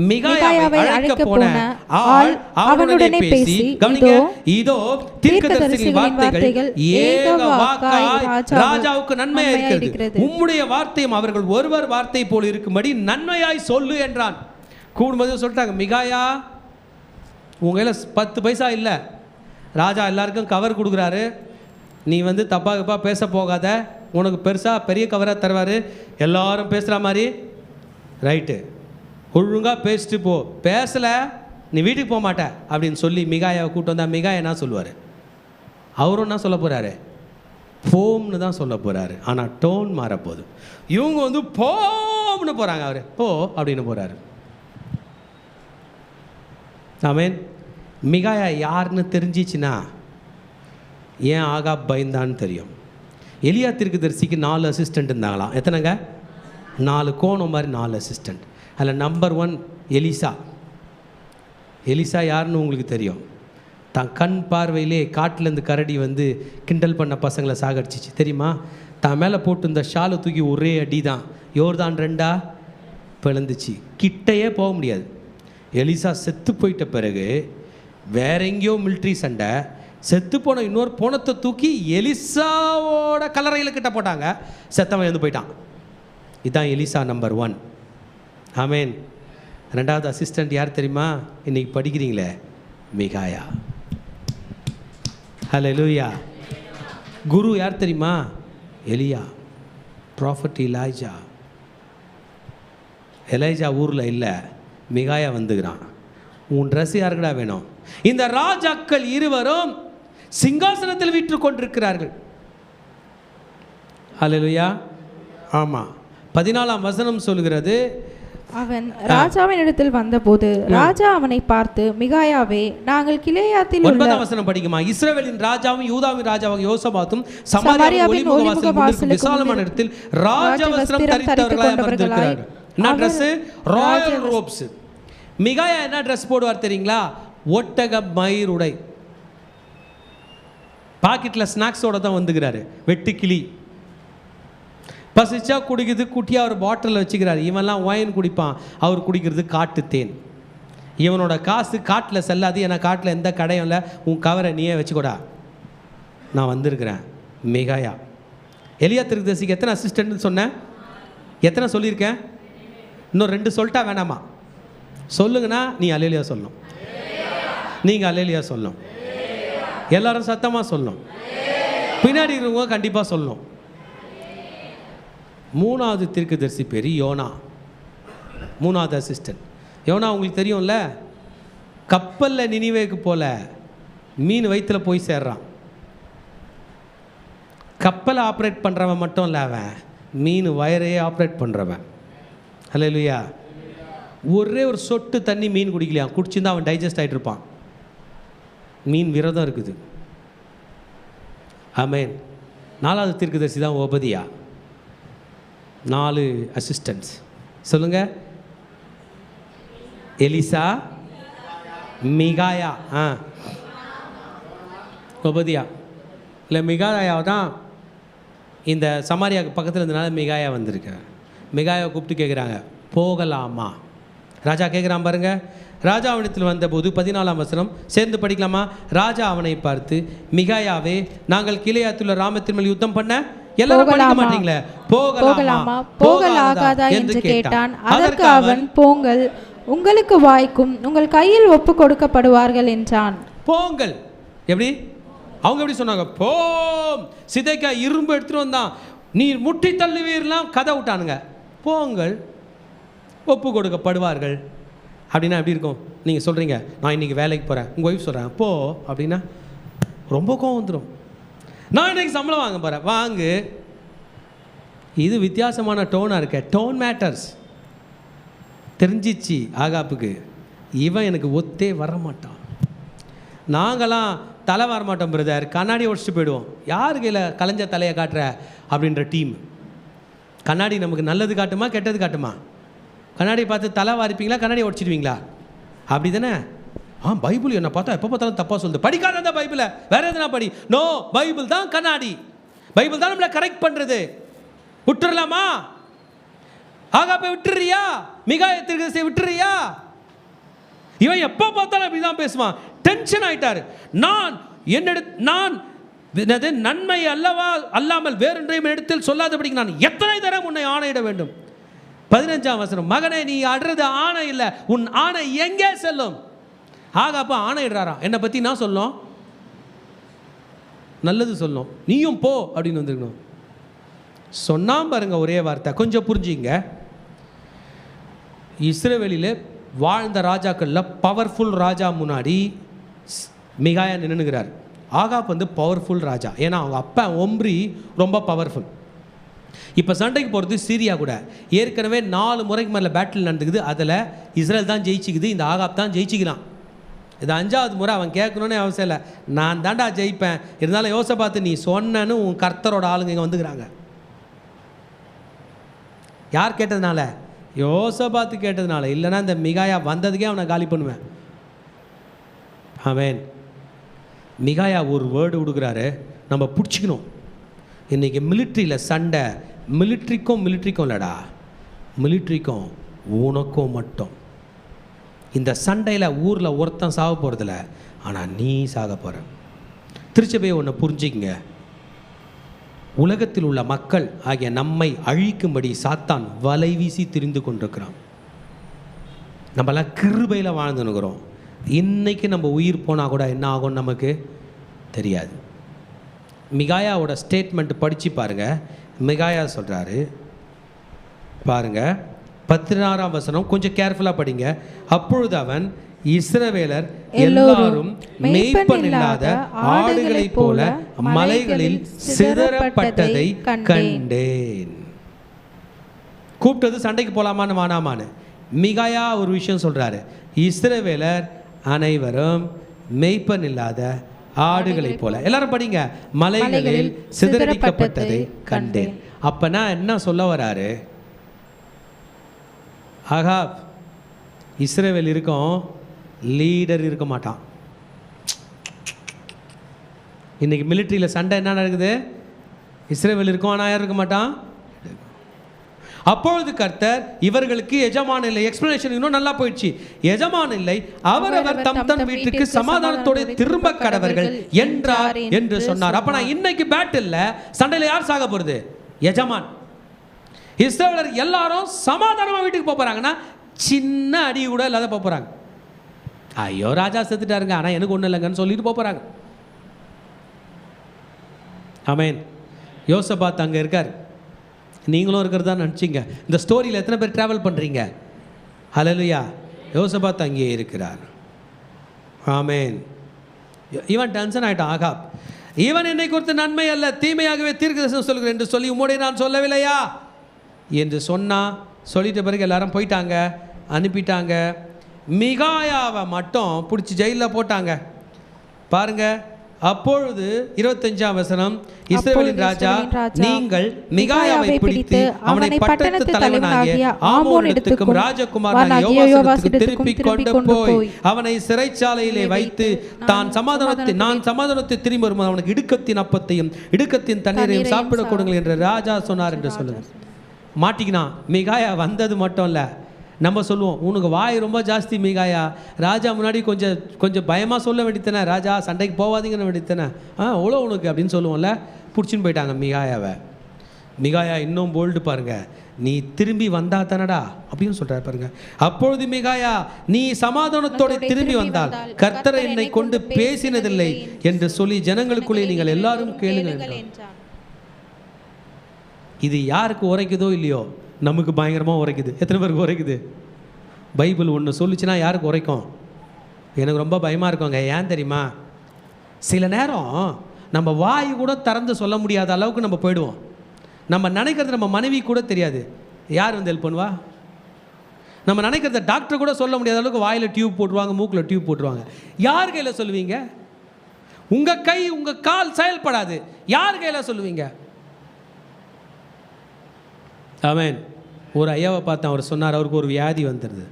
மிகாயாவை அழைக்க போன ஆள் அவனுடனே பேசி, கவனிங்க, இதோ தீர்க்கதரிசியின் வார்த்தைகள் ஏக வாக்காய் ராஜாவுக்கு நன்மையாய் இருக்கிறது. உம்முடைய வார்த்தையும் அவர்கள் ஒருவர் வார்த்தை போல் இருக்கும்படி நன்மையாய் சொல்லு என்றான். கூடும்போது சொல்லிட்டாங்க, மிகாயா உங்களை 10 பைசா இல்லை, ராஜா எல்லாருக்கும் கவர் கொடுக்குறாரு, நீ வந்து தப்பாக பேச போகாத, உனக்கு பெரிய கவராக தருவார், எல்லாரும் பேசுகிற மாதிரி. ரைட்டு, ஒழுங்காக பேசிட்டு போ, பேசலை நீ வீட்டுக்கு போக மாட்ட அப்படின்னு சொல்லி மிகாயாவை கூப்பிட்டு வந்தால் மிகாயா என்ன சொல்லுவார்? அவரும் என்ன சொல்ல போகிறாரு? போம்னு தான் சொல்ல போகிறாரு. ஆனால் டோன் மாறப்போகுது. இவங்க வந்து போம்னு போகிறாங்க, அவர் போ அப்படின்னு போகிறாரு. ஆமென். மிகாயா யாருன்னு தெரிஞ்சிச்சுன்னா ஏன் ஆகாப் பயந்தான்னு தெரியும். எலியா தீர்க்கதரிசிக்கு 4 அசிஸ்டண்ட் இருந்தாங்களாம். எத்தனைங்க? 4 கோணம் மாதிரி 4 அசிஸ்டண்ட். அதில் நம்பர் 1 எலிசா. எலிசா யாருன்னு உங்களுக்கு தெரியும். தான் கண் பார்வையிலே காட்டிலேருந்து கரடி வந்து கிண்டல் பண்ண பசங்களை சாகடிச்சிச்சு தெரியுமா? தான் மேலே போட்டு இந்த ஷாலை தூக்கி ஒரே அடி தான், யோர்தான் 2 பிளந்துச்சு. கிட்டையே போக முடியாது. எலிசா செத்து போயிட்ட பிறகு வேற எங்கேயோ மிலிட்ரி சண்டை, செத்து போன இன்னொரு போனத்தை தூக்கி எலிசாவோட கல்லறையில் கிட்ட போட்டாங்க, செத்தவன் எழுந்து போயிட்டான். இதுதான் எலிசா நம்பர் 1. ஆமேன். 2வது அசிஸ்டண்ட் யார் தெரியுமா? இன்னைக்கு படிக்கிறீங்களே, மிகாயா. ஹல்லேலூயா. குரு யார் தெரியுமா? எலியா, ப்ராஃபட் எலைஜா. எலைஜா ஊரில் இல்லை, மிகாயா வந்துக்கிறான். உன் ட்ரெஸ் யாருக்கடா வேணும்? இந்த ராஜாக்கள் இருவரும் சிங்காசனத்தில் வீற்றுக் கொண்டிருக்கிறார்கள். ஹல்லேலூயா. ஆமாம். 14ஆம் வசனம் சொல்கிறது, அவன் ராஜாவின் இடத்தில் வந்தபோது ராஜா அவனை பார்த்து, மிகாயாவே, நாங்கள் கிலேயாத்தில் உள்ள 9ஆம் வசனம் படிக்குமா. இஸ்ரவேலின் ராஜாவும் யூதாவின் ராஜாவும் யோசபாத்தும் சமாரியாவின் ஒலிமுகவாசலுக்கு விசாலமான இடத்தில் ராஜவஸ்திரம் தரித்தவர்களாய் அமர்ந்திருக்கிறார்கள். என்ன ட்ரெஸ்? Royal ropes. மிகாயா என்ன ட்ரெஸ் போடுவார் தெரியுங்களா? ஒட்டக மயிர் உடை. பாக்கெட்டில் ஸ்நாக்ஸோட தான் வந்துக்கிறாரு. வெட்டுக்கிளி பசிச்சா குடிக்கிறது குட்டியாக ஒரு பாட்டிலில் வச்சுக்கிறாரு. இவன்லாம் ஒயின் குடிப்பான், அவர் குடிக்கிறது காட்டு தேன். இவனோட காசு காட்டில் செல்லாது, ஏன்னா காட்டில் எந்த கடையும் இல்லை. உன் கவரை நீயே வச்சுக்கூடா, நான் வந்திருக்கிறேன். மிகாயா. எலியா தீர்க்கதரிசிக்கு எத்தனை அசிஸ்டன்ட்னு சொன்னேன்? எத்தனை சொல்லியிருக்கேன்? இன்னும் 2 சொல்லிட்டா வேணாமா? சொல்லுங்கன்னா நீ அல்லேலூயா சொல்லணும், நீங்கள் அல்லேலூயா சொல்லணும், எல்லாரும் சத்தமாக சொல்லணும், பின்னாடி இருக்கிறவங்க கண்டிப்பாக சொல்லணும். 3வது தீர்க்கதரிசி பேர் யோனா. 3வது அசிஸ்டன்ட் யோனா. உங்களுக்கு தெரியும்ல, கப்பலில் நினிவேக்கு போல மீன் வயிற்றில் போய் சேர்றான். கப்பலை ஆப்ரேட் பண்ணுறவன் மட்டும் இல்லை, அவன் மீன் வயரையே ஆப்ரேட் பண்ணுறவன். ஹல்லேலூயா. ஒரே ஒரு சொட்டு தண்ணி மீன் குடிக்கலையா, குடிச்சிருந்தா அவன் டைஜஸ்ட் ஆகிட்டு இருப்பான். மீன் விரதம் இருக்குது. ஆமேன். 4வது தீர்க்கதரிசி தான் ஓபதியா. 4 அசிஸ்டன்ட்ஸ் சொல்லுங்க. எலிசா, மிகாயா, ஓபதியா. இல்லை, மிகாயா தான் இந்த சமாரியாவுக்கு பக்கத்தில் இருந்தனால மிகாயா வந்திருக்க. மிகாயாவை கூப்பிட்டு கேட்குறாங்க, போகலாமா? ராஜா கேட்குறான் பாருங்க. ராஜா அவனிடத்தில் வந்தபோது 14ஆம் வசனம் சேர்ந்து படிக்கலாமா? ராஜா அவனை பார்த்து, மிகாயாவே, நாங்கள் கீலேயாத்துள்ள ராமத்தின் மேல் யுத்தம் பண்ண எல்லாரும் படிக்க மாட்டீங்களே, போகலாமா போகலாகாதா என்று கேட்டான். அதற்கு அவன், போங்கள், உங்களுக்கு வாய்க்கும் உங்கள் கையில் ஒப்பு கொடுக்கப்படுவார்கள் என்றான். போங்கள். எப்படி? அவங்க எப்படி சொன்னாங்க? போம். சிதைக்கா இரும்பு எடுத்துட்டு வந்தான், நீ முட்டி தள்ளுவீர்லாம் கதை விட்டானுங்க. போங்கள், ஒப்பு கொடுக்கப்படுவார்கள் அப்படின்னா எப்படி இருக்கும்? நீங்கள் சொல்கிறீங்க, நான் இன்றைக்கி வேலைக்கு போகிறேன், உங்கள் ஒய்ஃப் சொல்கிறேன் போ அப்படின்னா ரொம்ப கோவம் வந்துடும். நான் இன்றைக்கி சம்பளம் வாங்க போகிறேன், வாங்கு. இது வித்தியாசமான டோனாக இருக்க. Tone matters. தெரிஞ்சிச்சு ஆகாப்புக்கு, இவன் எனக்கு ஒத்தே வரமாட்டான். நாங்களாம் தலை வரமாட்டோம் பிரதர், கண்ணாடி உடச்சிட்டு போயிடுவோம். யார் கையில் கலைஞ்ச தலையை காட்டுற அப்படின்ற டீம். கண்ணாடி நமக்கு நல்லது காட்டுமா கெட்டது காட்டுமா? கண்ணாடி பார்த்து தலை வாரிப்பீங்களா, கண்ணாடி உடச்சிடுவீங்களா? அப்படி தானே? பைபிள் என்னை பார்த்தா எப்போ பார்த்தாலும் தப்பாக சொல்லுது, படிக்காத அந்த பைபிளை, வேற எதுனா படி. நோ, பைபிள் தான் கண்ணாடி, பைபிள் தான் நம்மளை கரெக்ட் பண்ணுறது. விட்டுறலாமா? ஆகாப்பை விட்டுறியா? மிகாயத்திற்கு விட்டுறியா? இவன் எப்போ பார்த்தாலும் அப்படி தான் பேசுவான். டென்ஷன் ஆயிட்டாரு. நான் நன்மை அல்லவா அல்லாமல் வேறொன்றையும் இடத்தில் சொல்லாதபடிக்கு நான் எத்தனை தரம் உன்னை ஆணையிட வேண்டும்? 15ஆம் வசனம், மகனே, நீ அடுறது ஆணை இல்லை, உன் ஆணை எங்கே செல்லும்? ஆகாப்பா ஆணையிடுறாராம், என்னை பற்றி நான் சொல்லும், நல்லது சொல்லும், நீயும் போ அப்படின்னு வந்துருக்கணும். சொன்னாம் பாருங்க ஒரே வார்த்தை, கொஞ்சம் புரிஞ்சுங்க. இஸ்ரவேலில் வாழ்ந்த ராஜாக்களில் பவர்ஃபுல் ராஜா முன்னாடி மிகாயா நின்னுகிறார். ஆகாப் வந்து பவர்ஃபுல் ராஜா, ஏன்னா அவங்க அப்பா ஒம்ரி ரொம்ப பவர்ஃபுல். இப்போ சண்டைக்கு போகிறது சீரியா கூட. ஏற்கனவே 4 முறைக்கு மேலே பேட்டில் நடந்துக்குது, அதில் இஸ்ரேல் தான் ஜெயிச்சிக்குது, இந்த ஆகாப் தான் ஜெயிச்சிக்கிறான். இது 5வது முறை அவன் கேட்கணுன்னே அவசியம் இல்லை, நான் தாண்டா ஜெயிப்பேன், இருந்தாலும் யோசபாத்து நீ சொன்னன்னு உன் கர்த்தரோட ஆளுங்க இங்கே வந்துக்கிறாங்க. யார் கேட்டதுனால? யோசபாத்து கேட்டதுனால. இல்லைன்னா இந்த மிகாயா வந்ததுக்கே அவனை காலி பண்ணுவேன். ஆமென். மிகாயா ஒரு வேர்டு கொடுக்குறாரு, நம்ம பிடிச்சிக்கணும். இன்றைக்கி மிலிட்ரியில் சண்டை, மிலிட்ரிக்கும் இல்லைடா, மிலிட்ரிக்கும் உனக்கும் மட்டும். இந்த சண்டையில் ஊரில் ஒருத்தன் சாக போகிறதில்ல, ஆனால் நீ சாக போகிற. திருச்சபையை ஒன்று புரிஞ்சுக்கங்க, உலகத்தில் உள்ள மக்கள் ஆகிய நம்மை அழிக்கும்படி சாத்தான் வலை வீசி திரிந்து கொண்டிருக்கிறான். நம்மளாம் கிருபையில் வாழ்ந்துனுக்கிறோம். இன்றைக்கி நம்ம உயிர் போனால் கூட என்ன ஆகும் நமக்கு தெரியாது. மிகாயாவோட ஸ்டேட்மெண்ட் படித்து பாருங்கள். மிகாயா சொல்கிறாரு பாருங்க, 16ஆம் வசனம், கொஞ்சம் கேர்ஃபுல்லாக படிங்க. அப்பொழுது அவன், இஸ்ரவேலர் எல்லாரும் மேய்ப்பன் இல்லாத ஆடுகளைப் போல மலைகளில் சிதறப்பட்டதை கண்டேன். கூப்பிட்டது சண்டைக்கு போகலாமான்னு வானாமான்னு. மிகாயா ஒரு விஷயம் சொல்கிறாரு, இஸ்ரவேலர் அனைவரும் மேய்ப்பன் இல்லாத ஆடுகளை போல. எல்லாரும் படிங்க, மலைகளில் சிதறடிக்கப்பட்டதை கண்டேன். அப்பனா என்ன சொல்ல வராரு? ஆகாப், இஸ்ரவேல் இருக்கும், லீடர் இருக்க மாட்டான். இன்னைக்கு மிலிட்ரியில் சண்டை என்ன நடக்குது? இஸ்ரவேல் இருக்கும், ஆனால் யார் இருக்க மாட்டான். அப்பொழுது கர்த்தர், இவர்களுக்கு எஜமான் இல்லை. எக்ஸ்பிளனேஷன் இன்னும் நல்லா போயிடுச்சு. எஜமான் இல்லை, அவரவர் தம் தன் வீட்டுக்கு சமாதானத்தோட திரும்ப கடவர்கள் என்றார் என்று சொன்னார். அப்ப நான் இன்னைக்கு பேட்டில் சண்டையில் யார் சாக போறது? எஜமான். இஸ்ரவேலர் எல்லாரும் சமாதானமா வீட்டுக்கு போறாங்கன்னா சின்ன அடி கூட இல்லாத போறாங்க. ஐயோ ராஜா செத்துட்டாருங்க, ஆனா எனக்கு ஒண்ணு இல்லைங்கன்னு சொல்லிட்டு போறாங்க. ஆமென். யோசபாத் அங்க இருக்கார், நீங்களும் இருக்கிறதா நினச்சிங்க. இந்த ஸ்டோரியில் எத்தனை பேர் ட்ராவல் பண்ணுறீங்க? ஹல்லேலூயா. யோசபாத் அங்கேயே இருக்கிறார். ஆமென். இவன் டென்ஷன் ஆகிட்டான். ஆகாப், இவன் என்னை குறித்து நன்மை அல்ல தீமையாகவே தீர்க்கதரிசனம் சொல்கிறேன் என்று சொல்லி உம்முடைய நான் சொல்லவில்லையா என்று சொன்னா. சொல்லிட்ட பிறகு எல்லாரும் போயிட்டாங்க, அனுப்பிட்டாங்க. மிகாயாவை மட்டும் பிடிச்சி ஜெயிலில் போட்டாங்க பாருங்க. அப்பொழுது 25ஆம் வசனம், இஸ்ரவேலின் ராஜா, நீங்கள் மிகாயாவை பிடித்து அவனை பட்டணத்து தலைவனாகிய ஆமோனிடத்துக்கும் ராஜகுமாரனாகிய யோவாசிடத்துக்கும் திருப்பி கொண்டு போய் அவனை சிறைச்சாலையிலே வைத்து நான் சமாதானத்தை திரும்பி வரும் அவனுக்கு இடுக்கத்தின் அப்பத்தையும் இடுக்கத்தின் தண்ணீரையும் சாப்பிட கொடுங்கள் என்று ராஜா சொன்னார் என்று சொல்லுங்க. மாட்டிக்கினான். மிகாயா வந்தது மட்டும் இல்லை, நம்ம சொல்லுவோம், உனக்கு வாய் ரொம்ப ஜாஸ்தி மீகாயா, ராஜா முன்னாடி கொஞ்சம் பயமாக சொல்ல வேண்டியதானே, ராஜா சண்டைக்கு போகாதீங்கன்னு வேண்டியதானே, அவ்வளோ உனக்கு அப்படின்னு சொல்லுவோம்ல. பிடிச்சின்னு போயிட்டாங்க மிகாயாவை. மிகாயா இன்னும் போல்டு பாருங்க, நீ திரும்பி வந்தா தானடா அப்படின்னு சொல்றாரு பாருங்க. அப்பொழுது மிகாயா, நீ சமாதானத்தோடு திரும்பி வந்தால் கர்த்தர் என்னை கொண்டு பேசினதில்லை என்று சொல்லி ஜனங்களுக்குள்ளே நீங்கள் எல்லாரும் கேளுங்கள். இது யாருக்கு உரைக்குதோ இல்லையோ, நமக்கு பயங்கரமாக உரைக்குது. எத்தனை பேருக்கு உரைக்குது? பைபிள் ஒன்று சொல்லிச்சுன்னா யாருக்கு உரைக்கும்? எனக்கு ரொம்ப பயமாக இருக்குங்க. ஏன் தெரியுமா? சில நேரம் நம்ம வாய் கூட திறந்து சொல்ல முடியாத அளவுக்கு நம்ம போயிடுவோம். நம்ம நினைக்கிறது நம்ம மனைவி கூட தெரியாது. யார் வந்து ஹெல்ப் பண்ணுவா? நம்ம நினைக்கிறத டாக்டர் கூட சொல்ல முடியாத அளவுக்கு வாயில் டியூப் போட்டுருவாங்க, மூக்கில் டியூப் போட்டுருவாங்க. யார் கையில் சொல்லுவீங்க? உங்கள் கை உங்கள் கால் செயல்படாது, யார் கையில் சொல்லுவீங்க? ஆமென். ஒரு ஐயாவை பார்த்தேன், அவர் சொன்னார், அவருக்கு ஒரு வியாதி வந்துடுது.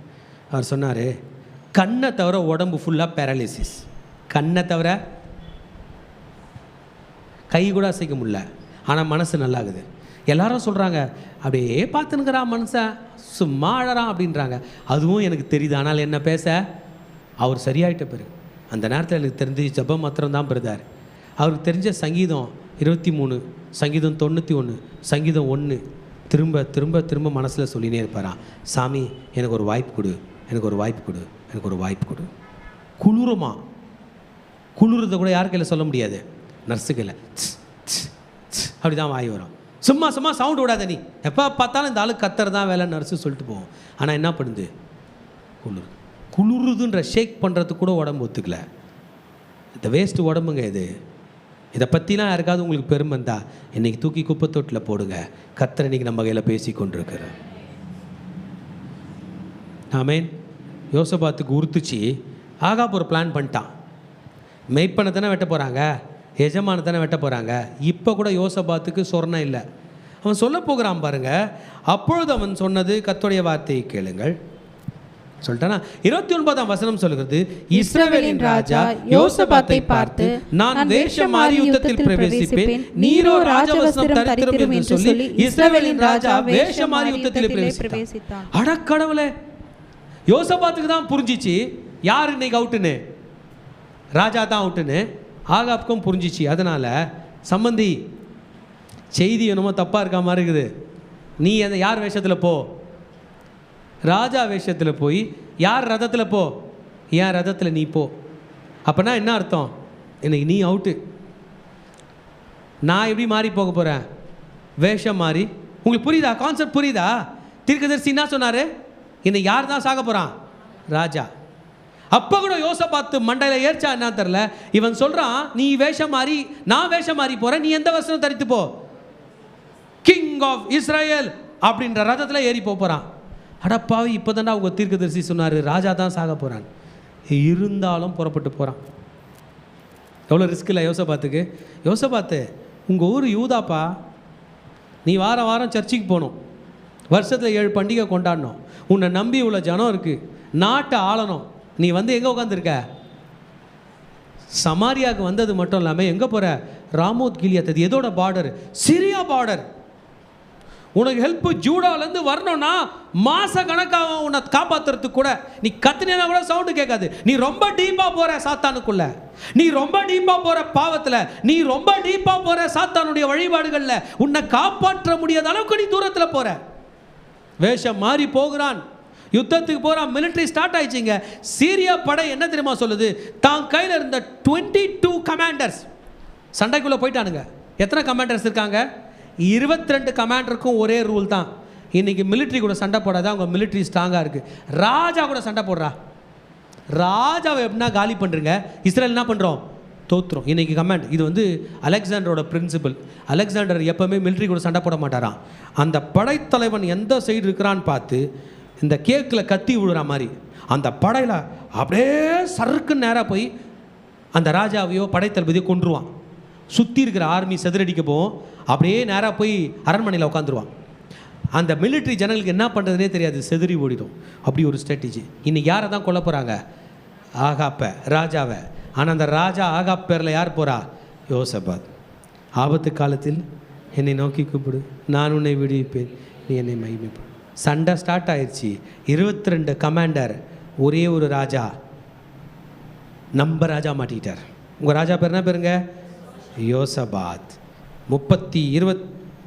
அவர் சொன்னார், கண்ணை தவிர உடம்பு ஃபுல்லாக பேரலிசிஸ். கண்ணை தவிர கை கூட அசைக்க முடியல, ஆனால் மனசு நல்லாகுது. எல்லாரும் சொல்கிறாங்க, அப்படியே பார்த்துனுக்கிறான் மனுஷன், சும்மா அழறான் அப்படின்றாங்க. அதுவும் எனக்கு தெரியுது. ஆனால் என்ன பேச, அவர் சரியாயிட்ட பிறகு அந்த நேரத்தில் எனக்கு தெரிஞ்சு ஜெபம் மாத்திரம் தான் பிரதார். அவருக்கு தெரிஞ்ச சங்கீதம் 23, சங்கீதம் 91, சங்கீதம் 1 திரும்ப திரும்ப திரும்ப மனசில் சொல்லினே இருப்பாரான். சாமி எனக்கு ஒரு வாய்ப்பு கொடு, எனக்கு ஒரு வாய்ப்பு கொடு, எனக்கு ஒரு வாய்ப்பு கொடு. குளிருமா? குளிர்றதை கூட யார் கையில் சொல்ல முடியாது, நர்ஸு கையில் அப்படி தான் வாய் வரும். சும்மா சும்மா சவுண்டு விடாத, நீ எப்போ பார்த்தாலும் இந்த ஆளு கத்தர் தான் வேலை, நர்ஸு சொல்லிட்டு போவோம். ஆனால் என்ன பண்ணுது? குளிருதுன்ற ஷேக் பண்ணுறதுக்கு கூட உடம்பு ஒத்துக்கல. இந்த வேஸ்ட்டு உடம்புங்க இது. இதை பற்றிலாம் யாருக்காவது உங்களுக்கு பெருமை இருந்தால் இன்றைக்கி தூக்கி குப்பை தொட்டில் போடுங்க. கர்த்தர் இன்றைக்கி நம்ம கையில் பேசி கொண்டிருக்கிறேன். ஆமென். யோசபாத்துக்கு உறுத்துச்சு. ஆகாப் ஒரு பிளான் பண்ணிட்டான். மெய்ப்பனை தானே வெட்ட போகிறாங்க, எஜமான தானே வெட்ட போகிறாங்க. இப்போ கூட யோசபாத்துக்கு சொர்ணம் இல்லை. அவன் சொல்ல போகிறான் பாருங்க. அப்பொழுது அவன் சொன்னது, கர்த்தருடைய வார்த்தையை கேளுங்கள் சொல்லிட்டானா. 29ஆம் வசனம் சொல்லுகிறது, இஸ்ரவேலின் ராஜா யோசபாத்தை பார்த்து, நான் வேஷம் மாறி யுத்தத்தில் பிரவேசிப்பேன், நீரோ ராஜவஸ்திரம் தரித்திரும் என்று சொல்லி இஸ்ரவேலின் ராஜா வேஷம் மாறி யுத்தத்தில் பிரவேசித்தான். அடக்கடவுளே, யோசபாத்துக்கு தான் புரிஞ்சிச்சு யார் இன்னைக்கு அவுட்டுன்னு, ராஜா தான் அவுட்டுன்னு. ஆகாப்புக்கும் புரிஞ்சிச்சு. அதனால் சம்பந்தி செய்தி என்னமோ தப்பாக இருக்கா மாதிரி இருக்குது. நீ அந்த யார் வேஷத்தில் போ, ராஜா வேஷத்தில் போய் யார் ரதத்தில் போ, ஏன் ரதத்தில் நீ போ. அப்போனா என்ன அர்த்தம்? இன்னைக்கு நீ அவுட்டு. நான் எப்படி மாறி போக போகிறேன்? வேஷம் மாறி. உங்களுக்கு புரியுதா? கான்செப்ட் புரியுதா? தீர்க்கதரிசி என்ன சொன்னார்? இன்னைக்கு யார் தான் சாக போகிறான்? ராஜா. அப்போ கூட யோசபாத்து மண்டையில் ஏற்சா என்ன தெரில. இவன் சொல்கிறான், நீ வேஷம் மாறி, நான் வேஷம் மாறி போகிறேன், நீ எந்த வசனம் தரித்து போ, கிங் ஆஃப் இஸ்ரேல் அப்படின்ற ரதத்தில் ஏறி போகிறான். அடப்பாவி, இப்போ தானே அவங்க தீர்க்கதரிசி சொன்னார் ராஜா தான் சாக போகிறான். இருந்தாலும் புறப்பட்டு போகிறான். எவ்வளோ ரிஸ்க் இல்லை யோசபாத்துக்கு? யோசபாத்து, உங்கள் ஊர் யூதாப்பா, நீ வாரம் வாரம் சர்ச்சுக்கு போகணும், வருஷத்தில் 7 பண்டிகை கொண்டாடணும், உன்னை நம்பி உள்ள ஜனம் இருக்குது, நாட்டை ஆளணும். நீ வந்து எங்கே உட்காந்துருக்க? சமாரியாவுக்கு வந்தது மட்டும் இல்லாமல் எங்கே போகிற? ராமோத் கிலியாத். அது எதோட பார்டர்? Syria border. உனக்கு ஹெல்ப்பு ஜூடாலேருந்து வரணும்னா மாச கணக்காக உன்னை காப்பாற்றுறதுக்கு கூட நீ கத்துனா கூட சவுண்டு கேட்காது. நீ ரொம்ப டீப்பாக போகிற சாத்தானுக்குள்ள, நீ ரொம்ப டீப்பாக போகிற பாவத்தில், நீ ரொம்ப டீப்பாக போகிற சாத்தானுடைய வழிபாடுகளில். உன்னை காப்பாற்ற முடியாத அளவுக்கு நீ தூரத்தில் போகிற. வேஷம் மாறி போகிறான், யுத்தத்துக்கு போகிறான். Military start ஆயிடுச்சிங்க. சீரியா படை என்ன தெரியுமா சொல்லுது? தான் கையில் இருந்த 22 கமாண்டர்ஸ் சண்டைக்குள்ளே போயிட்டானுங்க. எத்தனை கமாண்டர்ஸ் இருக்காங்க? 22 கமாண்டருக்கும் ஒரே ரூல் தான், இன்றைக்கி மிலிட்ரி கூட சண்டை போடாதான் அவங்க மிலிட்ரி ஸ்ட்ராங்காக இருக்குது. ராஜா கூட சண்டை போடுறா. ராஜாவை எப்படின்னா காலி பண்ணுறீங்க, இஸ்ரேல் என்ன பண்ணுறோம்? தோற்றுறோம். இன்றைக்கி கமாண்ட். இது வந்து அலெக்சாண்டரோட பிரின்சிபல். அலெக்சாண்டர் எப்போவுமே மிலிட்ரி கூட சண்டை போட மாட்டாராம். அந்த படைத்தலைவன் எந்த சைடு இருக்கிறான்னு பார்த்து இந்த கேக்கில் கத்தி விழுற மாதிரி அந்த படையில் அப்படியே சறுக்குன்னு நேராக போய் அந்த ராஜாவையோ படைத்தளபதியோ கொன்றுவான். சுற்றி இருக்கிற ஆர்மி செதறடிக்க போவோம், அப்படியே நேராக போய் அரண்மனையில் உட்காந்துருவான். அந்த மிலிட்ரி ஜனங்களுக்கு என்ன பண்ணுறதுனே தெரியாது, செதறி ஓடிடும். அப்படி ஒரு ஸ்ட்ராட்டஜி. இன்றைக்கி யாரை தான் கொல்ல போகிறாங்க? ஆகாப்பை, ராஜாவை. ஆனால் அந்த ராஜா ஆகாப் பேரில் யார் போகிறா? யோசபாத். ஆபத்து காலத்தில் என்னை நோக்கி கூப்பிடு, நான் உன்னை விடுவிப்பேன், நீ என்னை மகிமைப்படு. சண்டை ஸ்டார்ட் ஆயிடுச்சு. 22 கமாண்டர், ஒரே ஒரு ராஜா, நம்ம ராஜா மாட்டிக்கிட்டார். உங்கள் ராஜா பேர் என்ன பேருங்க? யோசபாத்.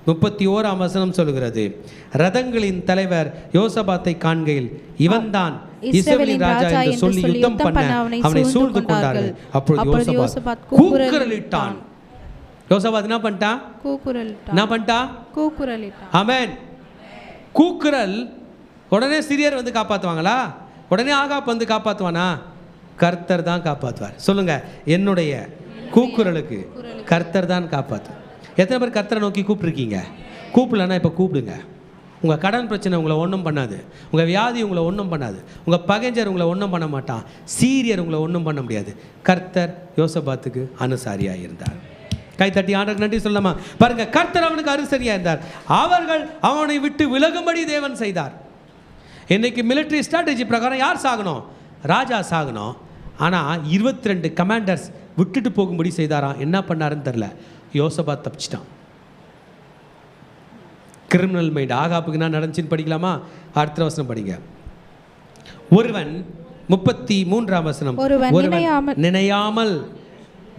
31ஆம் வசனம் சொல்லுகிறது, ரதங்களின் தலைவர் யோசபாத்தை காண்கையில் இவன்தான் இஸ்ரவேலின் ராஜா என்று சொல்லி யுத்தம் பண்ண அவனை சூழ்ந்து கொண்டார்கள். அப்பொழுது யோசபாத் கூக்குரலிட்டான். யோசபாத் என்ன பண்ணிட்டான்? கூக்குரலிட்டான். ஆமென். கூக்குரல். உடனே சிரியர் வந்து காப்பாற்றுவாங்களா? உடனே ஆகாப் வந்து காப்பாற்றுவானா? கர்த்தர் தான் காப்பாற்றுவார். சொல்லுங்க, என்னுடைய கூக்குரலுக்கு கர்த்தர் தான் காப்பாற்று. எத்தனை பேர் கர்த்தரை நோக்கி கூப்பிட்ருக்கீங்க? கூப்பிடலன்னா இப்போ கூப்பிடுங்க. உங்கள் கடன் பிரச்சனை உங்களை ஒன்றும் பண்ணாது, உங்கள் வியாதி உங்களை ஒன்றும் பண்ணாது, உங்கள் பகைஞர் உங்களை ஒன்றும் பண்ண மாட்டான், சீரியர் உங்களை ஒன்றும் பண்ண முடியாது. கர்த்தர் யோசபாத்துக்கு அனுசாரியாக இருந்தார். கைத்தட்டி ஆண்டவருக்கு நன்றி சொல்லலாமா? பாருங்க, கர்த்தர் அவனுக்கு அனுசரியாக இருந்தார். அவர்கள் அவனை விட்டு விலகும்படி தேவன் செய்தார். இன்னைக்கு மிலிட்ரி ஸ்ட்ராட்டஜி பிரகாரம் யார் சாகணும்? ராஜா சாகணும். ஆனால் 22 கமாண்டர்ஸ் விட்டுட்டு போகும்படி செய்தாராம். என்ன பண்ணாருன்னு தெரில. யோசபாத் தப்பிச்சிட்டான். Criminal mind. ஆகாப்புக்கு என்ன நடந்துச்சுன்னு படிக்கலாமா? அடுத்த வசனம் படிங்க. ஒருவன் 33ஆம் வசனம், ஒருவன் நினையாமல்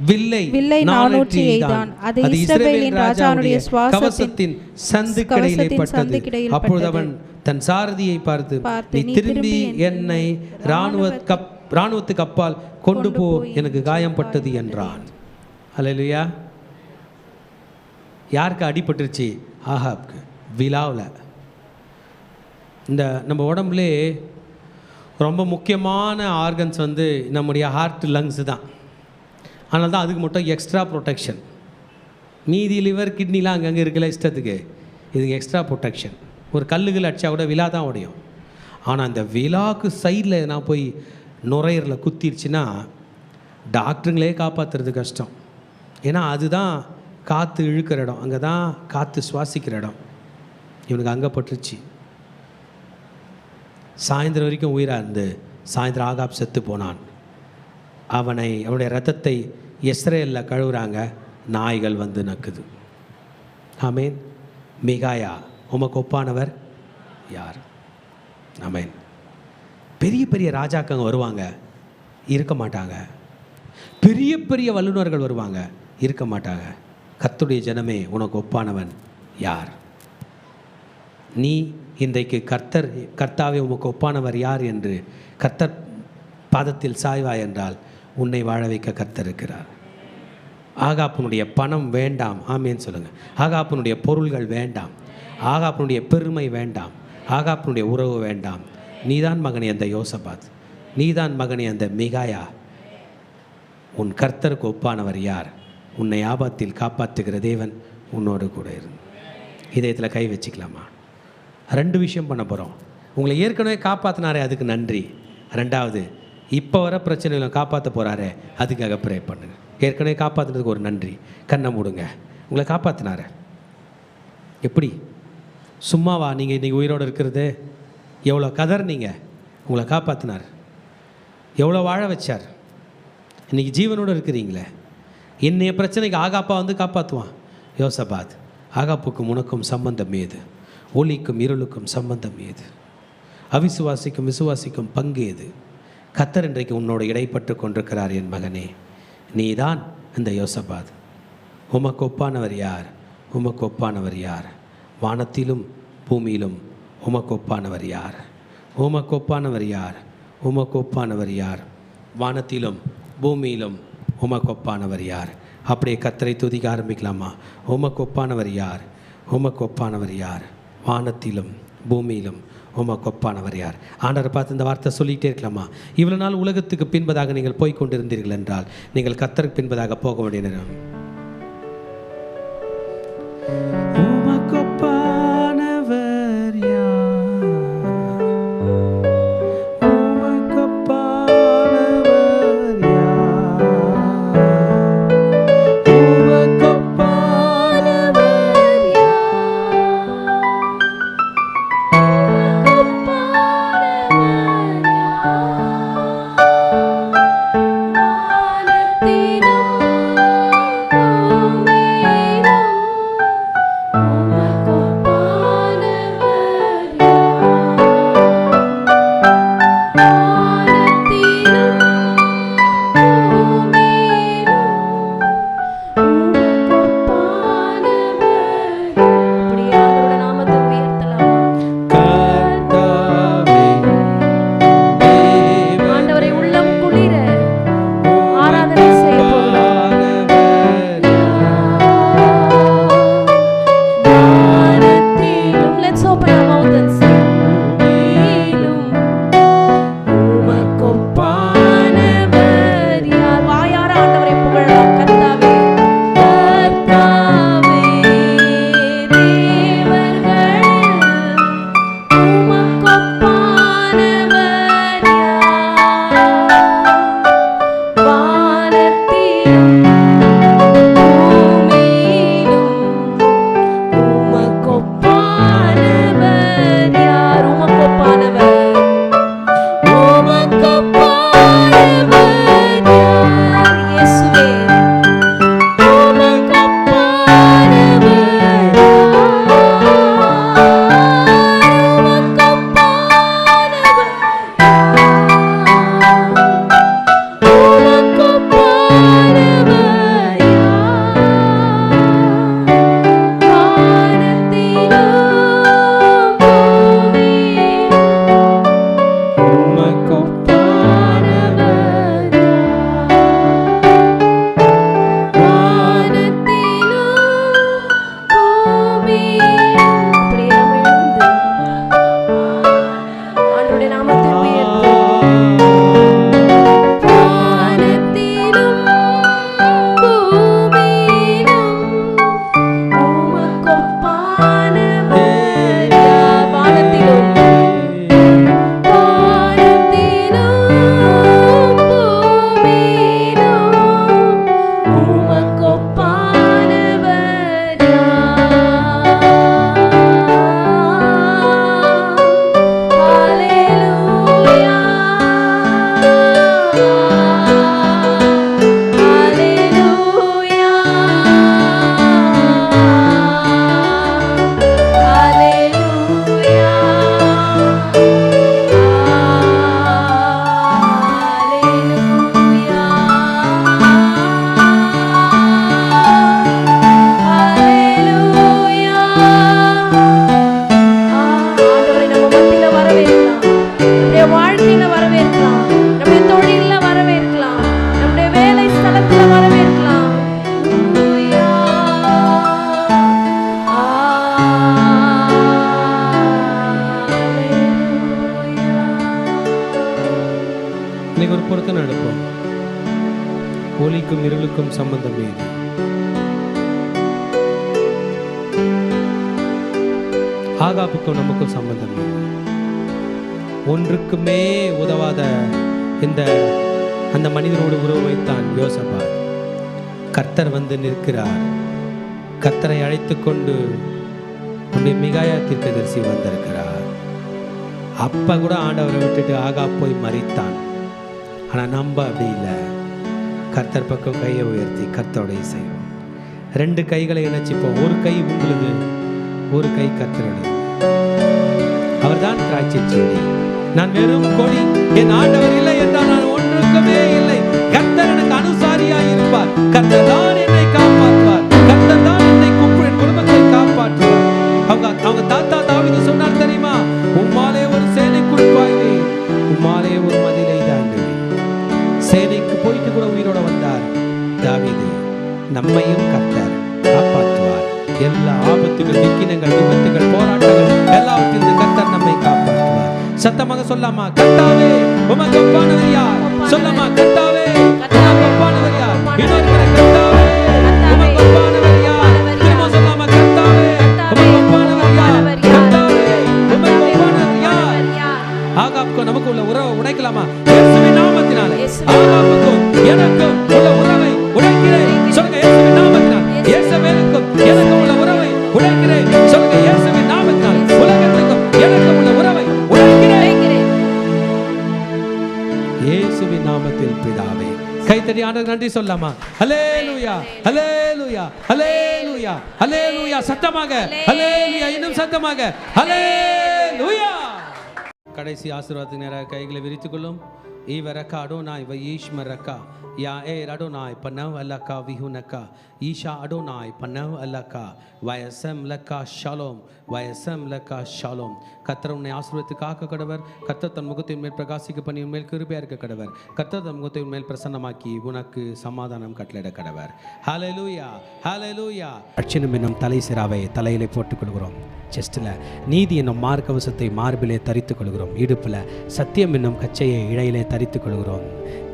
வில்லை நானூற்றி எய்தான். அது இஸ்ரவேலின் ராஜாவுடைய கவசத்தின் சந்துக்கிடையிலே பட்டது. அப்பொழுது அவன் தன் சாரதியை பார்த்து, நீ திரும்பி என்னை இராணுவத்துக்கு அப்பால் கொண்டு போ, எனக்கு காயம்பட்டது என்றான். அல்லேலூயா. யாருக்கு அடிபட்டுருச்சு? ஆகாப்க்கு. விலாவில். இந்த நம்ம உடம்புலே ரொம்ப முக்கியமான ஆர்கன்ஸ் வந்து நம்முடைய ஹார்ட், லங்ஸ் தான். அதனால தான் அதுக்கு மட்டும் எக்ஸ்ட்ரா ப்ரொடெக்ஷன். மீதி லிவர், கிட்னிலாம் அங்கங்கே இருக்கல இஷ்டத்துக்கு, இதுக்கு எக்ஸ்ட்ரா ப்ரொடெக்ஷன். ஒரு கல்லுகள் அடித்தா கூட விலா தான் உடையும். ஆனால் அந்த விலாக்கு சைடில் நான் போய் நுரையீரலில் குத்திருச்சுன்னா டாக்டருங்களே காப்பாற்றுறது கஷ்டம். ஏன்னா அதுதான் காற்று இழுக்கிற இடம், அங்கே தான் காற்று சுவாசிக்கிற இடம். இவனுக்கு அங்கே பட்டுருச்சு. சாயந்தரம் வரைக்கும் உயிராக இருந்து சாயந்தரம் ஆகாப் செத்து போனான். அவனுடைய ரத்தத்தை இஸ்ரேலில் கழுவுறாங்க, நாய்கள் வந்து நக்குது. ஆமேன். மிகாயா, உமக்கு ஒப்பானவர் யார்? ஆமேன். பெரிய பெரிய ராஜாக்கங்க வருவாங்க, இருக்க மாட்டாங்க. பெரிய பெரிய வல்லுநர்கள் வருவாங்க, இருக்க மாட்டாங்க. கர்த்தருடைய ஜனமே, உனக்கு ஒப்பானவன் யார்? நீ இன்றைக்கு கர்த்தாவே உமக்கு ஒப்பானவர் யார் என்று கர்த்தர் பாதத்தில் சாய்வாய் என்றால் உன்னை வாழ வைக்க கர்த்தர் இருக்கிறார். ஆகாப்புனுடைய பணம் வேண்டாம். ஆமேன்னு சொல்லுங்கள். ஆகாப்புனுடைய பொருள்கள் வேண்டாம். ஆகாப்புனுடைய பெருமை வேண்டாம். ஆகாப்புனுடைய உறவு வேண்டாம். நீதான் மகனே அந்த யோசபாத், நீதான் மகனே அந்த மிகாயா. உன் கர்த்தருக்கு ஒப்பானவர் யார்? உன்னை ஆபத்தில் காப்பாற்றுகிற தேவன் உன்னோடு கூட இருந்து. இதயத்தில் கை வச்சுக்கலாமா? 2 விஷயம் பண்ண போகிறோம். உங்களை ஏற்கனவே காப்பாற்றினாரே, அதுக்கு நன்றி. 2வது, இப்போ வர பிரச்சனைகளை காப்பாற்ற போகிறாரே, அதுக்காக ப்ரே பண்ணுங்க. ஏற்கனவே காப்பாற்றுனதுக்கு ஒரு நன்றி. கண்ணை மூடுங்க. உங்களை காப்பாற்றினார. எப்படி? சும்மாவா நீங்கள் இன்றைக்கி உயிரோடு இருக்கிறது? எவ்வளோ கதர்னீங்க, உங்களை காப்பாற்றினார். எவ்வளோ வாழ வச்சார். இன்றைக்கி ஜீவனோடு இருக்கிறீங்களே. இன்னைய பிரச்சனைக்கு ஆகாப்பா வந்து காப்பாற்றுவான். யோசபாத், ஆகாப்புக்கும் உனக்கும் சம்பந்தம் ஏது? ஒளிக்கும் இருளுக்கும் சம்பந்தம் ஏது? அவிசுவாசிக்கும் விசுவாசிக்கும் பங்கு ஏது? கர்த்தர் இன்றைக்கு உன்னோடு இடைப்பட்டு கொண்டிருக்கிறார். என் மகனே, நீதான் அந்த யோசபாத். உமக்கு ஒப்பானவர் யார்? உமக்கு ஒப்பானவர் யார்? வானத்திலும் பூமியிலும் உமக்கு ஒப்பானவர் யார்? உமக்கு ஒப்பானவர் யார்? உமக்கு ஒப்பானவர் யார்? வானத்திலும் பூமியிலும் உமக்கு ஒப்பானவர் யார்? அப்படியே கர்த்தரை துதிக்க ஆரம்பிக்கலாமா? உமக்கு ஒப்பானவர் யார்? உமக்கு ஒப்பானவர் யார்? வானத்திலும் பூமியிலும் உமக்கு ஒப்பானவர் யார்? ஆண்டவரை பார்த்து இந்த வார்த்தை சொல்லிகிட்டே இருக்கலாமா? இவ்வளோ நாள் உலகத்துக்கு பின்பதாக நீங்கள் போய் கொண்டிருந்தீர்கள் என்றால் நீங்கள் கர்த்தருக்கு பின்பதாக போக வேண்டிய நேரம். உமக்கு ஒப்பானவர் யார்? உமக்கு ஒப்பானவர் யார்? உமக்கு ஒப்பானவர் நமக்கும் சம்பந்தம் ஏது? ஆகாப்புக்கும் நமக்கும் சம்பந்தம் ஏது? ஒன்றுக்குமே உதவாத அந்த மனிதனோடு உறவு வைத்தான் யோசபாத். கர்த்தர் வந்து நிற்கிறார். கர்த்தரை அழைத்து கொண்டு மிகாயா தீர்க்கதரிசி வந்திருக்கிறார். அப்ப கூட ஆண்டவரை விட்டுட்டு ஆகாப் போய் மரித்தான். ஆனா நம்ம அப்படி இல்லை. கர்த்தர் பக்கம் கையை உயர்த்தி கர்த்தருடைய செய்வோம். 2 கைகளை இணைச்சிப்போம். ஒரு கை உங்களுது, ஒரு கை கர்த்தருடைய. அவர்தான் திராட்சை செடி, நான் வெறும் கொடி. என் ஆண்டவர் இல்லை என்றால் நான் ஒன்றுக்குமே இல்லை. கர்த்தர் எனக்கு அனுசாரியாய் இருப்பார். கர்த்தர் தான் என்னை காப்பாற்றுவார். கர்த்தர் தான் என்னை என் குடும்பத்தை காப்பாற்றுவார். அவங்க தாத்தா தாவீது சொன்னார் தெரியுமா? உம்மாலே ஒரு சேனைக்குள் பாய்வேன், உம்மாலே ஒரு மதிலை தாண்டுவேன். சேனைக்கு போயிட்டு கூட உயிரோட வந்தார் தாவீது. நம்மையும் கர்த்தர் காப்பாற்றுவார். எல்லா ஆபத்துகள், விக்கினங்கள், விபத்துகள், போராட்டங்கள் எல்லாவற்றிலிருந்து கர்த்தர் நம்மை காப்பாற்றுவார். சத்தமாக சொல்லாமா? கர்த்தாவே உமக்கு ஒப்பானவர் யார்? சொல்லாமா? கர்த்தாவே உமக்கு ஒப்பானவர் யார்? இன்னொரு முறை கர்த்தாவே உமக்கு ஒப்பானவர் யார்? திரும்ப சொல்லாமா? கர்த்தாவே உமக்கு ஒப்பானவர் யார்? கர்த்தாவே உமக்கு ஒப்பானவர் யார்? ஆகாப்புக்கும் நமக்கு உள்ள உறவை உடைக்கலாமா? இயேசுவின் நாமத்தினாலே ஆகாப்புக்கும் எனக்கும் உள்ள உறவை உடைக்கிறேன். சொல்லுங்க, இயேசுவின் நாமத்தினாலே. இயேசுவுக்கும் எனக்கும் உள்ள உறவை உடைக்கிறேன். சொல்லுங்க, இயேசுவின் நாமத்தினாலே. உலகத்துக்கும் எனக்கும் உள்ள உறவை உடைக்கிறேன். இயேசுவின் நாமத்தில் பிதாவே. கைத்தடி ஆண்டவருக்கு நன்றி சொல்லாமா? ஹல்லேலூயா, ஹல்லேலூயா, ஹல்லேலூயா, ஹல்லேலூயா. சத்தமாக ஹல்லேலூயா, இன்னும் சத்தமாக ஹல்லேலூயா. கடைசி ஆசீர்வாதத்துக்கு நேராக கைகளை விரித்துக் கொள்ளும். ஈவரக்கா அடோனாய் வயீஷ்மரக்கா யா ஏ அடோனாய் பனவ் அல்லக்கா விஹுனக்கா ஈஷா அடோனாய் பனவ் அல்லக்கா வயசம் லக்கா ஷாலோம், வயசம் லக்கா ஷாலோம். கர்த்தர் உன்னை ஆசீர்வதித்து காக்க கடவர். கர்த்தர் தன் முகத்தை மேல் பிரகாசிக்க பண்ணி உன்மேல் கிருபையா இருக்க கடவர். கர்த்தர் தன் முகத்தை மேல் பிரசன்னமாக்கி உனக்கு சமாதானம் கட்டளையிட கடவர். ஹல்லேலூயா, ஹல்லேலூயா. அட்சணம் என்னும் தலை சிராவை தலையிலே போட்டுக் கொள்கிறோம். செஸ்டில் நீதி என்னும் மார்க்கவசத்தை மார்பிலே தரித்துக் கொள்கிறோம். இடுப்பில் சத்தியம் என்னும் கச்சையை இழையிலே தரித்துக் கொள்கிறோம்.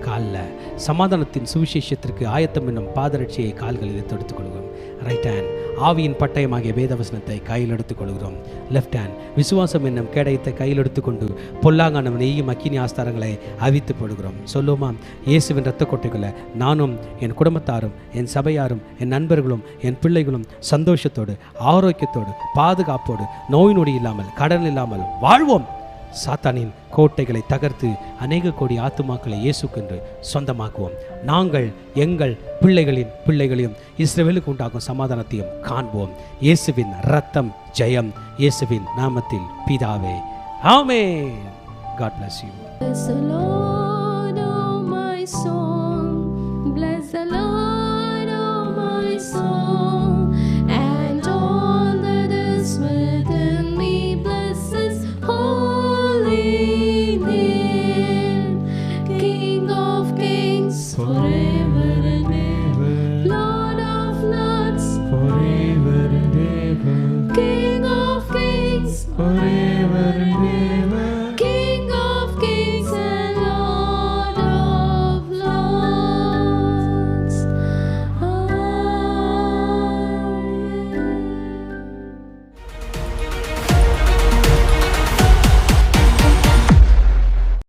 காலில் சமாதானத்தின் சுவிசேஷத்திற்கு ஆயத்தம் என்னும் பாதரட்சியை கால்களில் தொடுத்துக் கொள்கிறோம். ரைட் ஹேண்ட் ஆவியின் பட்டயமாகிய வேதவசனத்தை கையில் எடுத்துக் கொள்கிறோம். லெஃப்ட் ஹேண்ட் விசுவாசம் என்னும் கேடயத்தை கையில் எடுத்துக்கொண்டு பொல்லாங்கானவன் நெய்யும் அக்கினி ஆஸ்தாரங்களை அவித்து போடுகிறோம். சொல்லுமா? இயேசுவின் இரத்த கொட்டைகளை நானும் என் குடும்பத்தாரும் என் சபையாரும் என் நண்பர்களும் என் பிள்ளைகளும் சந்தோஷத்தோடு ஆரோக்கியத்தோடு பாதுகாப்போடு நோய் நொடி இல்லாமல் கடன் இல்லாமல் வாழ்வோம். சாத்தானின் கோட்டைகளை தகர்த்து அநேக கோடி ஆத்துமாக்களை இயேசுக்கென்று சொந்தமாக்குவோம். நாங்கள் எங்கள் பிள்ளைகளின் பிள்ளைகளையும் இஸ்ரவேலுக்கு உண்டாகும் சமாதானத்தையும் காண்போம். இயேசுவின் இரத்தம் ஜெயம். இயேசுவின் நாமத்தில் பிதாவே, ஆமென். God bless you.